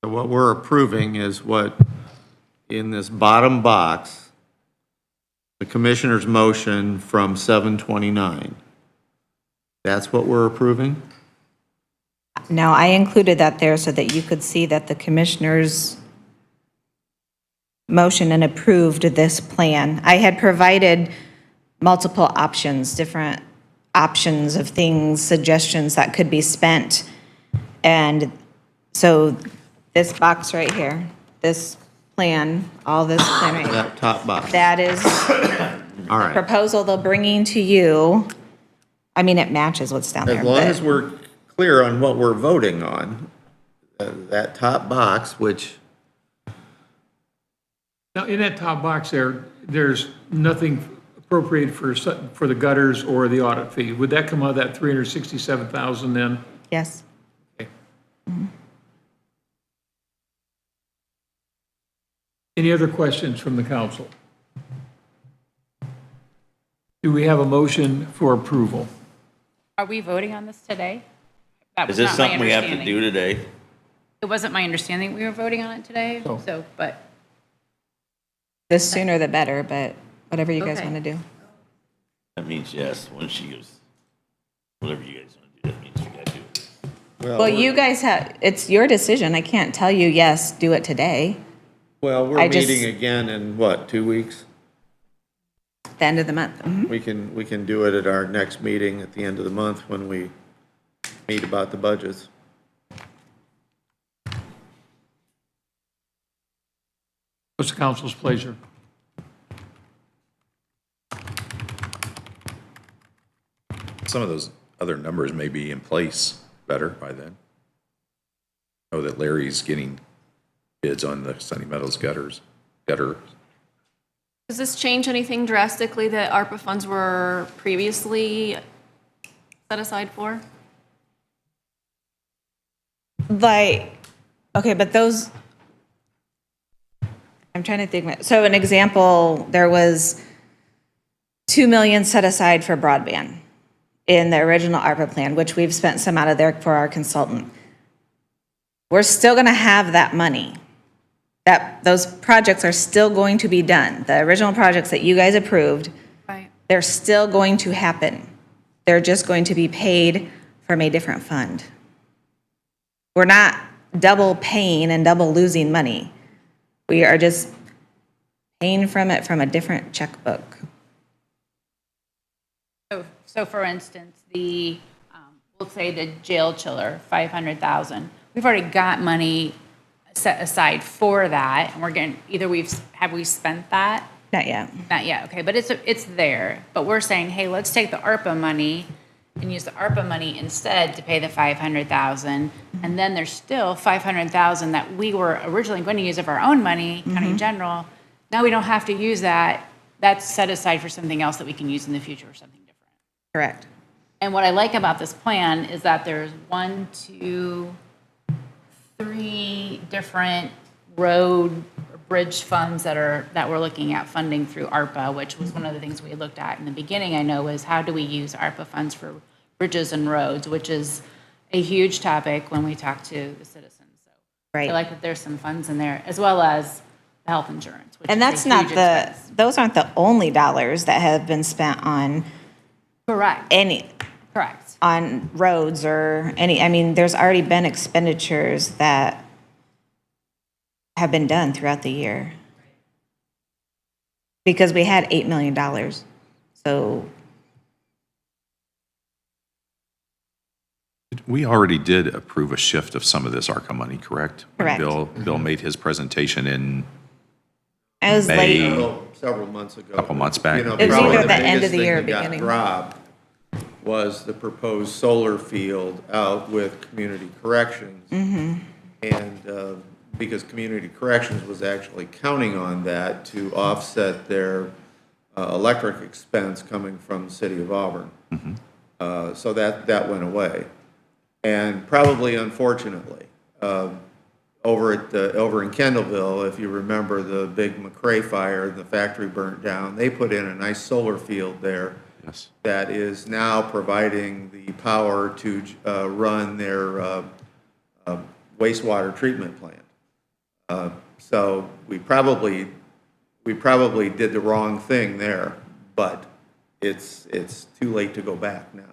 So what we're approving is what, in this bottom box, the commissioner's motion from 729. That's what we're approving? Now, I included that there so that you could see that the commissioners motion and approved this plan. I had provided multiple options, different options of things, suggestions that could be spent. And so this box right here, this plan, all this plan right here, That top box. that is All right. proposal they're bringing to you. I mean, it matches what's down there. As long but- as we're clear on what we're voting on, that top box, which, Now, in that top box there, there's nothing appropriated for the gutters or the audit fee. Would that come out of that 367,000 then? Yes. Okay. Any other questions from the council? Do we have a motion for approval? Are we voting on this today? That Is was this not my something we have to understanding. do today? It wasn't my understanding we were voting on it today, Oh. so, but The sooner the better, but whatever you guys Okay. want to do. That means yes, when she goes, whatever you guys want to do, that means we got to do it. Well, you guys have, it's your decision. I can't tell you, yes, do it today, well, we're I just- meeting again in what, 2 weeks? the end of the month. Mhm. We can do it at our next meeting at the end of the month when we meet about the budgets. What's the council's pleasure? some of those other numbers may be in place better by then. I know that Larry's getting bids on the Sunny Meadows gutter. Does this change anything drastically that ARPA funds were previously set aside for? Like, okay, but those, I'm trying to think, so an example, there was 2 million set aside for broadband in the original ARPA plan, which we've spent some out of there for our consultant. we're still going to have that money. Those projects are still going to be done. The original projects that you guys approved, Right. they're still going to happen. They're just going to be paid from a different fund. We're not double paying and double losing money. We are just paying from it from a different checkbook. So for instance, we'll say the jail chiller, 500,000. We've already got money set aside for that, and we're getting, have we spent that? Not yet. Not yet, okay, but it's there. But we're saying, hey, let's take the ARPA money and use the ARPA money instead to pay the 500,000. And then there's still 500,000 that we were originally going to use of our own money, county general. Now we don't have to use that. That's set aside for something else that we can use in the future or something different. Correct. And what I like about this plan is that there's 3 different road or bridge funds that we're looking at funding through ARPA, which was one of the things we looked at in the beginning, I know, was how do we use ARPA funds for bridges and roads, which is a huge topic when we talk to the citizens. So Right. I like that there's some funds in there, as well as the health insurance, which And is that's a not huge expense. those aren't the only dollars that have been spent on Correct, correct. on roads or I mean, there's already been expenditures that have been done throughout the year. Because we had $8 million. So, We already did approve a shift of some of this ARCA money, correct? When Correct. Bill made his presentation in I was May. late. Several months ago. Couple months back. You know, It was probably either the end biggest of the thing year or that got beginning. dropped was the proposed solar field out with community corrections. And because community corrections was actually counting on that to offset their electric expense coming from the city of Auburn. So that went away. And probably unfortunately, over in Kendallville, if you remember the big McRae fire, the factory burnt down, they put in a nice solar field there. Yes. That is now providing the power to run their wastewater treatment plant. So we probably did the wrong thing there, but it's too late to go back now.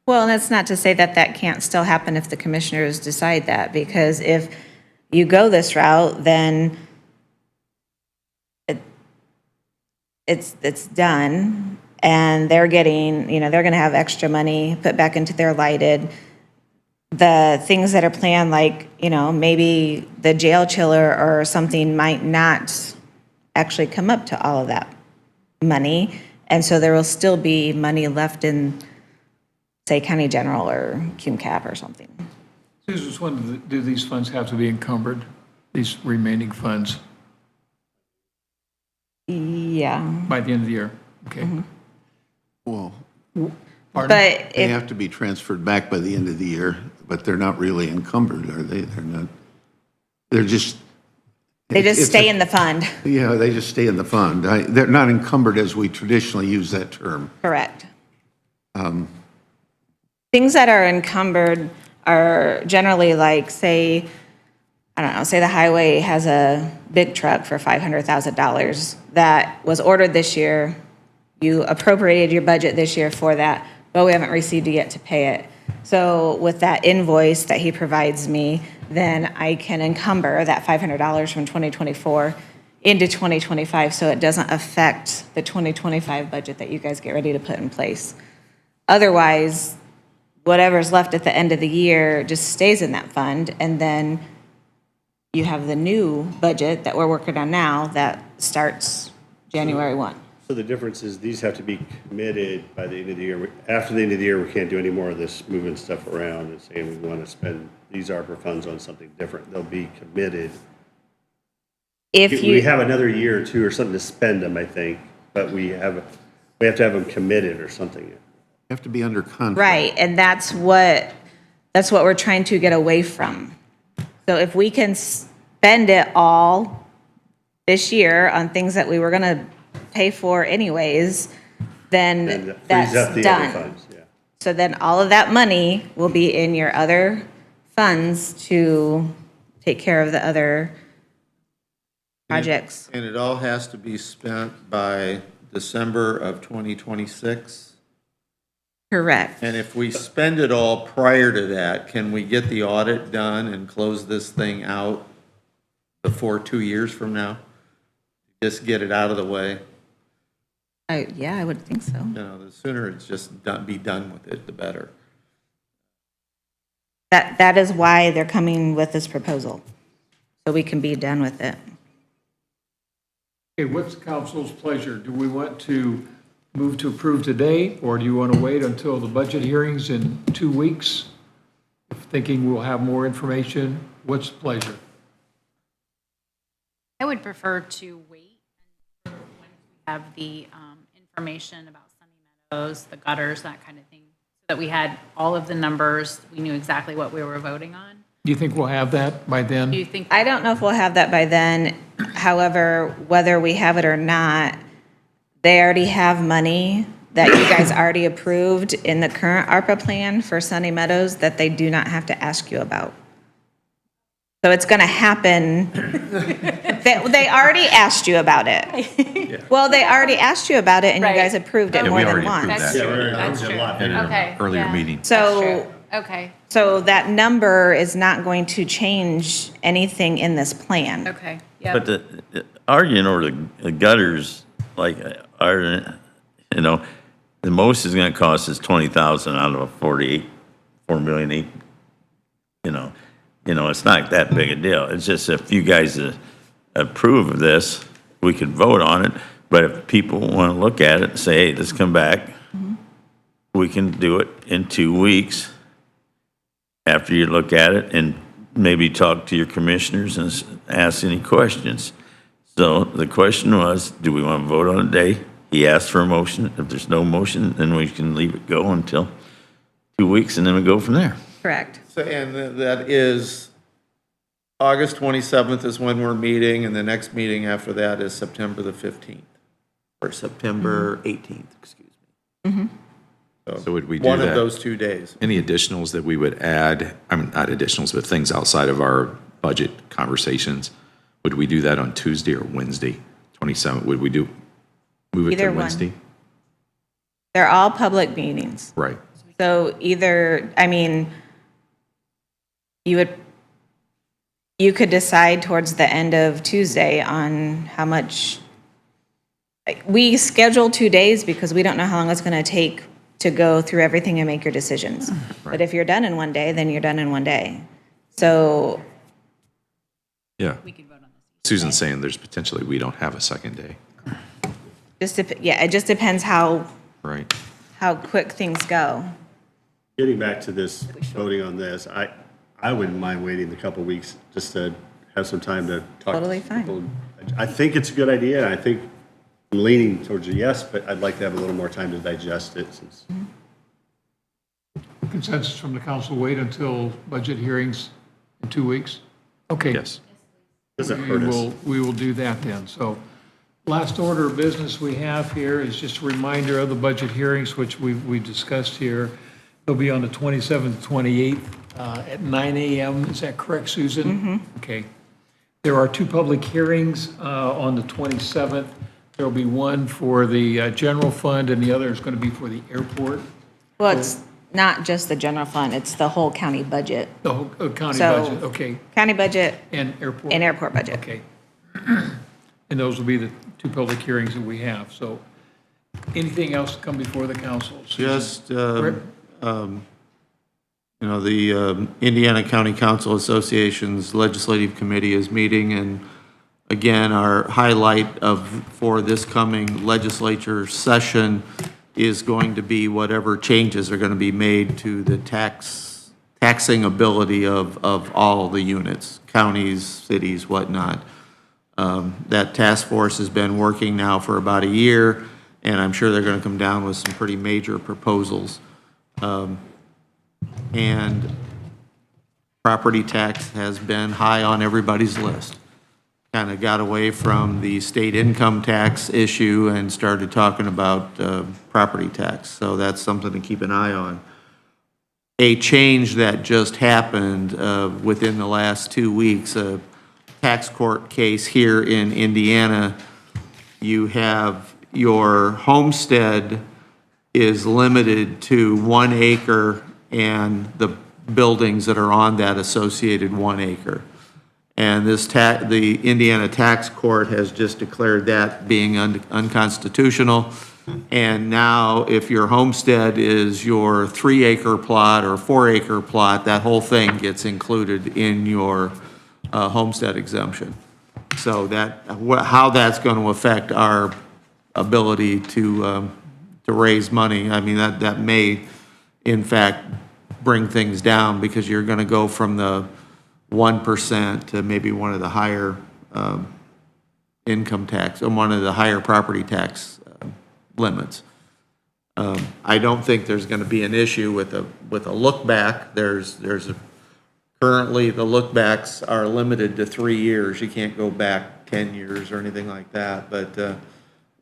Well, and that's not to say that that can't still happen if the commissioners decide that, because if you go this route, then it's done, and they're getting, they're gonna have extra money put back into their lighted. The things that are planned, like, maybe the jail chiller or something might not actually come up to all of that money, and so there will still be money left in, say, county general or CUMCAP or something. Susan, just wondered, do these funds have to be encumbered, these remaining funds, Yeah, by the end of the year? Okay. Well, but they if, have to be transferred back by the end of the year, but they're not really encumbered, are they? They're not, they're just. they just it's stay a- in the fund, Yeah, they just stay in the fund. They're not encumbered as we traditionally use that term. correct. Things that are encumbered are generally like, say, I don't know, say the highway has a big truck for $500,000 that was ordered this year. You appropriated your budget this year for that, but we haven't received it yet to pay it. So with that invoice that he provides me, then I can encumber that $500 from 2024 into 2025, so it doesn't affect the 2025 budget that you guys get ready to put in place. Otherwise, whatever's left at the end of the year just stays in that fund, and then you have the new budget that we're working on now that starts January 1. So the difference is these have to be committed by the end of the year. After the end of the year, we can't do any more of this moving stuff around and saying we want to spend these ARPA funds on something different. They'll be committed. If We you, have another year or two or something to spend them, I think, but we have to have them committed or something. They have to be under contract. right, and that's what we're trying to get away from. So if we can spend it all this year on things that we were gonna pay for anyways, And then that frees that's up the other done. funds, yeah. So then all of that money will be in your other funds to take care of the other projects. And it all has to be spent by December of 2026? Correct. And if we spend it all prior to that, can we get the audit done and close this thing out before 2 years from now? Just get it out of the way? Yeah, I would think so. You know, the sooner it's just done, be done with it, the better. That is why they're coming with this proposal, so we can be done with it. Okay, what's the council's pleasure? Do we want to move to approve today, or do you want to wait until the budget hearings in 2 weeks? If thinking we'll have more information, what's the pleasure? I would prefer to wait until when we have the information about Sunny Meadows, the gutters, that kind of thing, so that we had all of the numbers, we knew exactly what we were voting on. Do you think we'll have that by then? Do you think? I don't know if we'll have that by then. However, whether we have it or not, they already have money that you guys already approved in the current ARPA plan for Sunny Meadows that they do not have to ask you about. So it's going to happen. They already asked you about it. Well, they already asked you about it, and you Right. guys approved it Yeah, more we than already approved once. That's that. true, that's true. In Okay, an earlier yeah. meeting. So, Okay, so that number is not going to change anything in this plan. okay, yeah. But the arguing over the gutters, like, are, you know, the most is gonna cost us 20,000 out of a 4,800,000, you know, it's not that big a deal. It's just if you guys approve of this, we could vote on it. But if people wanna look at it and say, hey, let's come back, we can do it in 2 weeks after you look at it and maybe talk to your commissioners and ask any questions. So the question was, do we want to vote on a day? He asked for a motion. If there's no motion, then we can leave it go until 2 weeks and then we go from there. Correct. So, and that is, August 27th is when we're meeting, and the next meeting after that is September the 15th, or September 18th, excuse me. So would we do One of that? those 2 days. Any additionals that we would add, I mean, not additionals, but things outside of our budget conversations, would we do that on Tuesday or Wednesday, 27th? Would we move it Either to one. Wednesday? They're all public meetings. Right. So either, I mean, you could decide towards the end of Tuesday on how much. We schedule 2 days because we don't know how long it's going to take to go through everything and make your decisions. But if you're done in 1 day, then you're done in 1 day. So Yeah. Susan's saying there's potentially, we don't have a second day. it just depends how Right. quick things go. Getting back to this, voting on this, I wouldn't mind waiting a couple weeks just to have some time to talk. Totally to fine. people. I think it's a good idea, and I think I'm leaning towards a yes, but I'd like to have a little more time to digest it since. Consensus from the council, wait until budget hearings in 2 weeks? Okay. Yes. Doesn't hurt us. We will do that then. So last order of business we have here is just a reminder of the budget hearings, which we discussed here. They'll be on the 27th, 28th at 9 a.m. Is that correct, Susan? Okay. There are 2 public hearings on the 27th. There will be one for the general fund, and the other is going to be for the airport, Well, it's not just the general fund, it's the whole county budget. the whole county So- budget. Okay. County budget And airport. and airport budget. Okay. And those will be the 2 public hearings that we have. So anything else to come before the council? Susan? Just, Rick? you know, the Indiana County Council Association's Legislative Committee is meeting, and again, our highlight for this coming legislature session is going to be whatever changes are going to be made to the taxing ability of all the units, counties, cities, whatnot. That task force has been working now for about a year, and I'm sure they're going to come down with some pretty major proposals. And property tax has been high on everybody's list. Kind of got away from the state income tax issue and started talking about property tax. So that's something to keep an eye on. a change that just happened within the last 2 weeks, a tax court case here in Indiana. You have your homestead is limited to 1 acre and the buildings that are on that associated 1 acre. And the Indiana tax court has just declared that being unconstitutional. And now if your homestead is your 3 acre plot or 4 acre plot, that whole thing gets included in your homestead exemption. So how that's going to affect our ability to raise money, I mean, that may in fact bring things down because you're going to go from the 1% to maybe one of the higher income tax, or one of the higher property tax limits. I don't think there's going to be an issue with a look back. Currently, the look backs are limited to 3 years. You can't go back 10 years or anything like that, but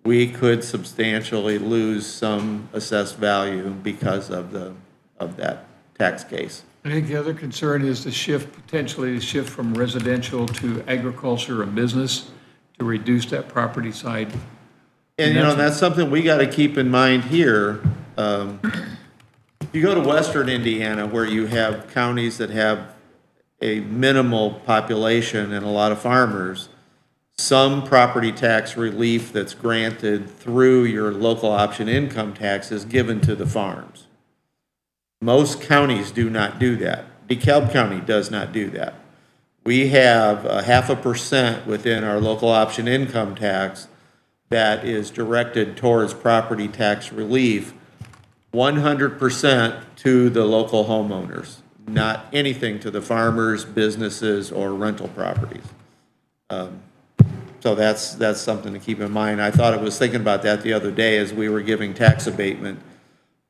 we could substantially lose some assessed value because of that tax case. I think the other concern is potentially the shift from residential to agriculture and business to reduce that property side. And, that's something we got to keep in mind here. You go to western Indiana, where you have counties that have a minimal population and a lot of farmers, some property tax relief that's granted through your local option income tax is given to the farms. Most counties do not do that. DeKalb County does not do that. We have 0.5% within our local option income tax that is directed towards property tax relief, 100% to the local homeowners, not anything to the farmers, businesses, or rental properties. So that's something to keep in mind. I was thinking about that the other day as we were giving tax abatement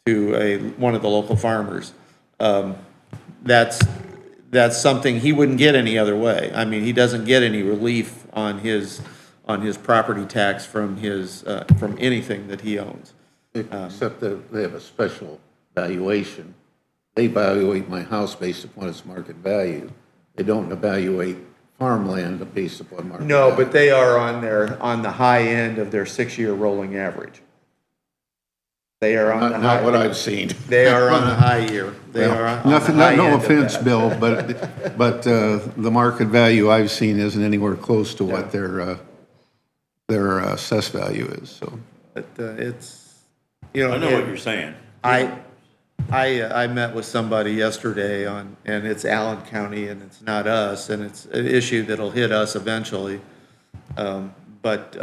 to one of the local farmers. That's something he wouldn't get any other way. I mean, he doesn't get any relief on his property tax from anything that he owns. Except that they have a special valuation. They evaluate my house based upon its market value. They don't evaluate farmland based upon market value. No, but they are on the high end of their 6-year rolling average. They are on the high. Not what I've seen. They are on the high year. They are on the high No end of offense, that. Bill, but the market value I've seen isn't anywhere close to what their assessed value is, so. But it's, I know what you're saying. I met with somebody yesterday and it's Allen County and it's not us, and it's an issue that'll hit us eventually. But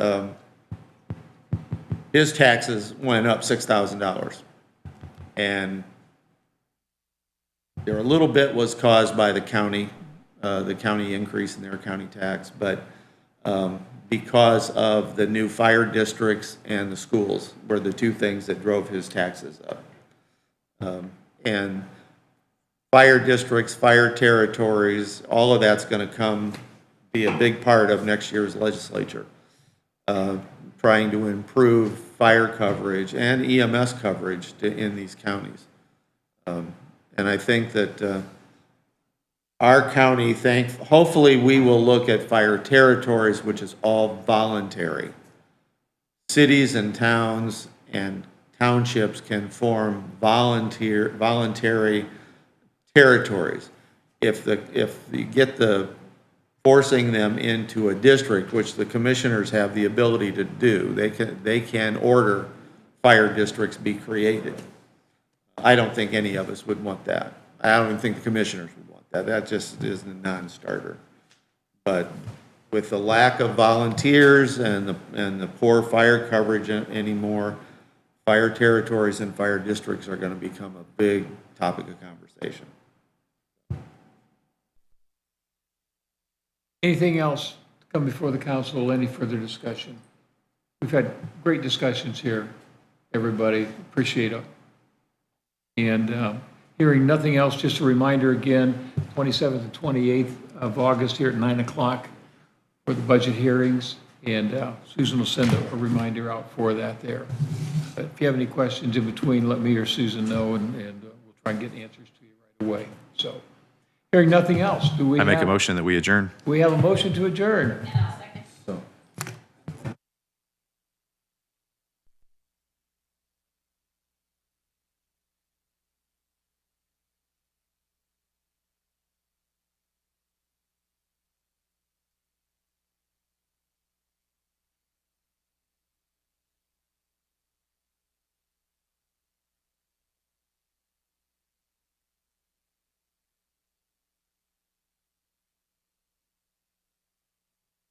his taxes went up $6,000. And a little bit was caused by the county increase in their county tax, but because of the new fire districts and the schools were the two things that drove his taxes up. And fire districts, fire territories, all of that's going to be a big part of next year's legislature, trying to improve fire coverage and EMS coverage in these counties. And I think that our county, hopefully we will look at fire territories, which is all voluntary. Cities and towns and townships can form voluntary territories. If you get forcing them into a district, which the commissioners have the ability to do, they can order fire districts be created. I don't think any of us would want that. I don't even think the commissioners would want that. That just is a non-starter. But with the lack of volunteers and the poor fire coverage anymore, fire territories and fire districts are going to become a big topic of conversation. Anything else to come before the council? Any further discussion? We've had great discussions here, everybody. Appreciate it. And hearing nothing else, just a reminder again, 27th and 28th of August here at 9 o'clock for the budget hearings. And Susan will send a reminder out for that there. But if you have any questions in between, let me or Susan know, and we'll try try and get answers to you right away. So, hearing nothing else, do we I make a have, motion that we adjourn. we have a motion to adjourn?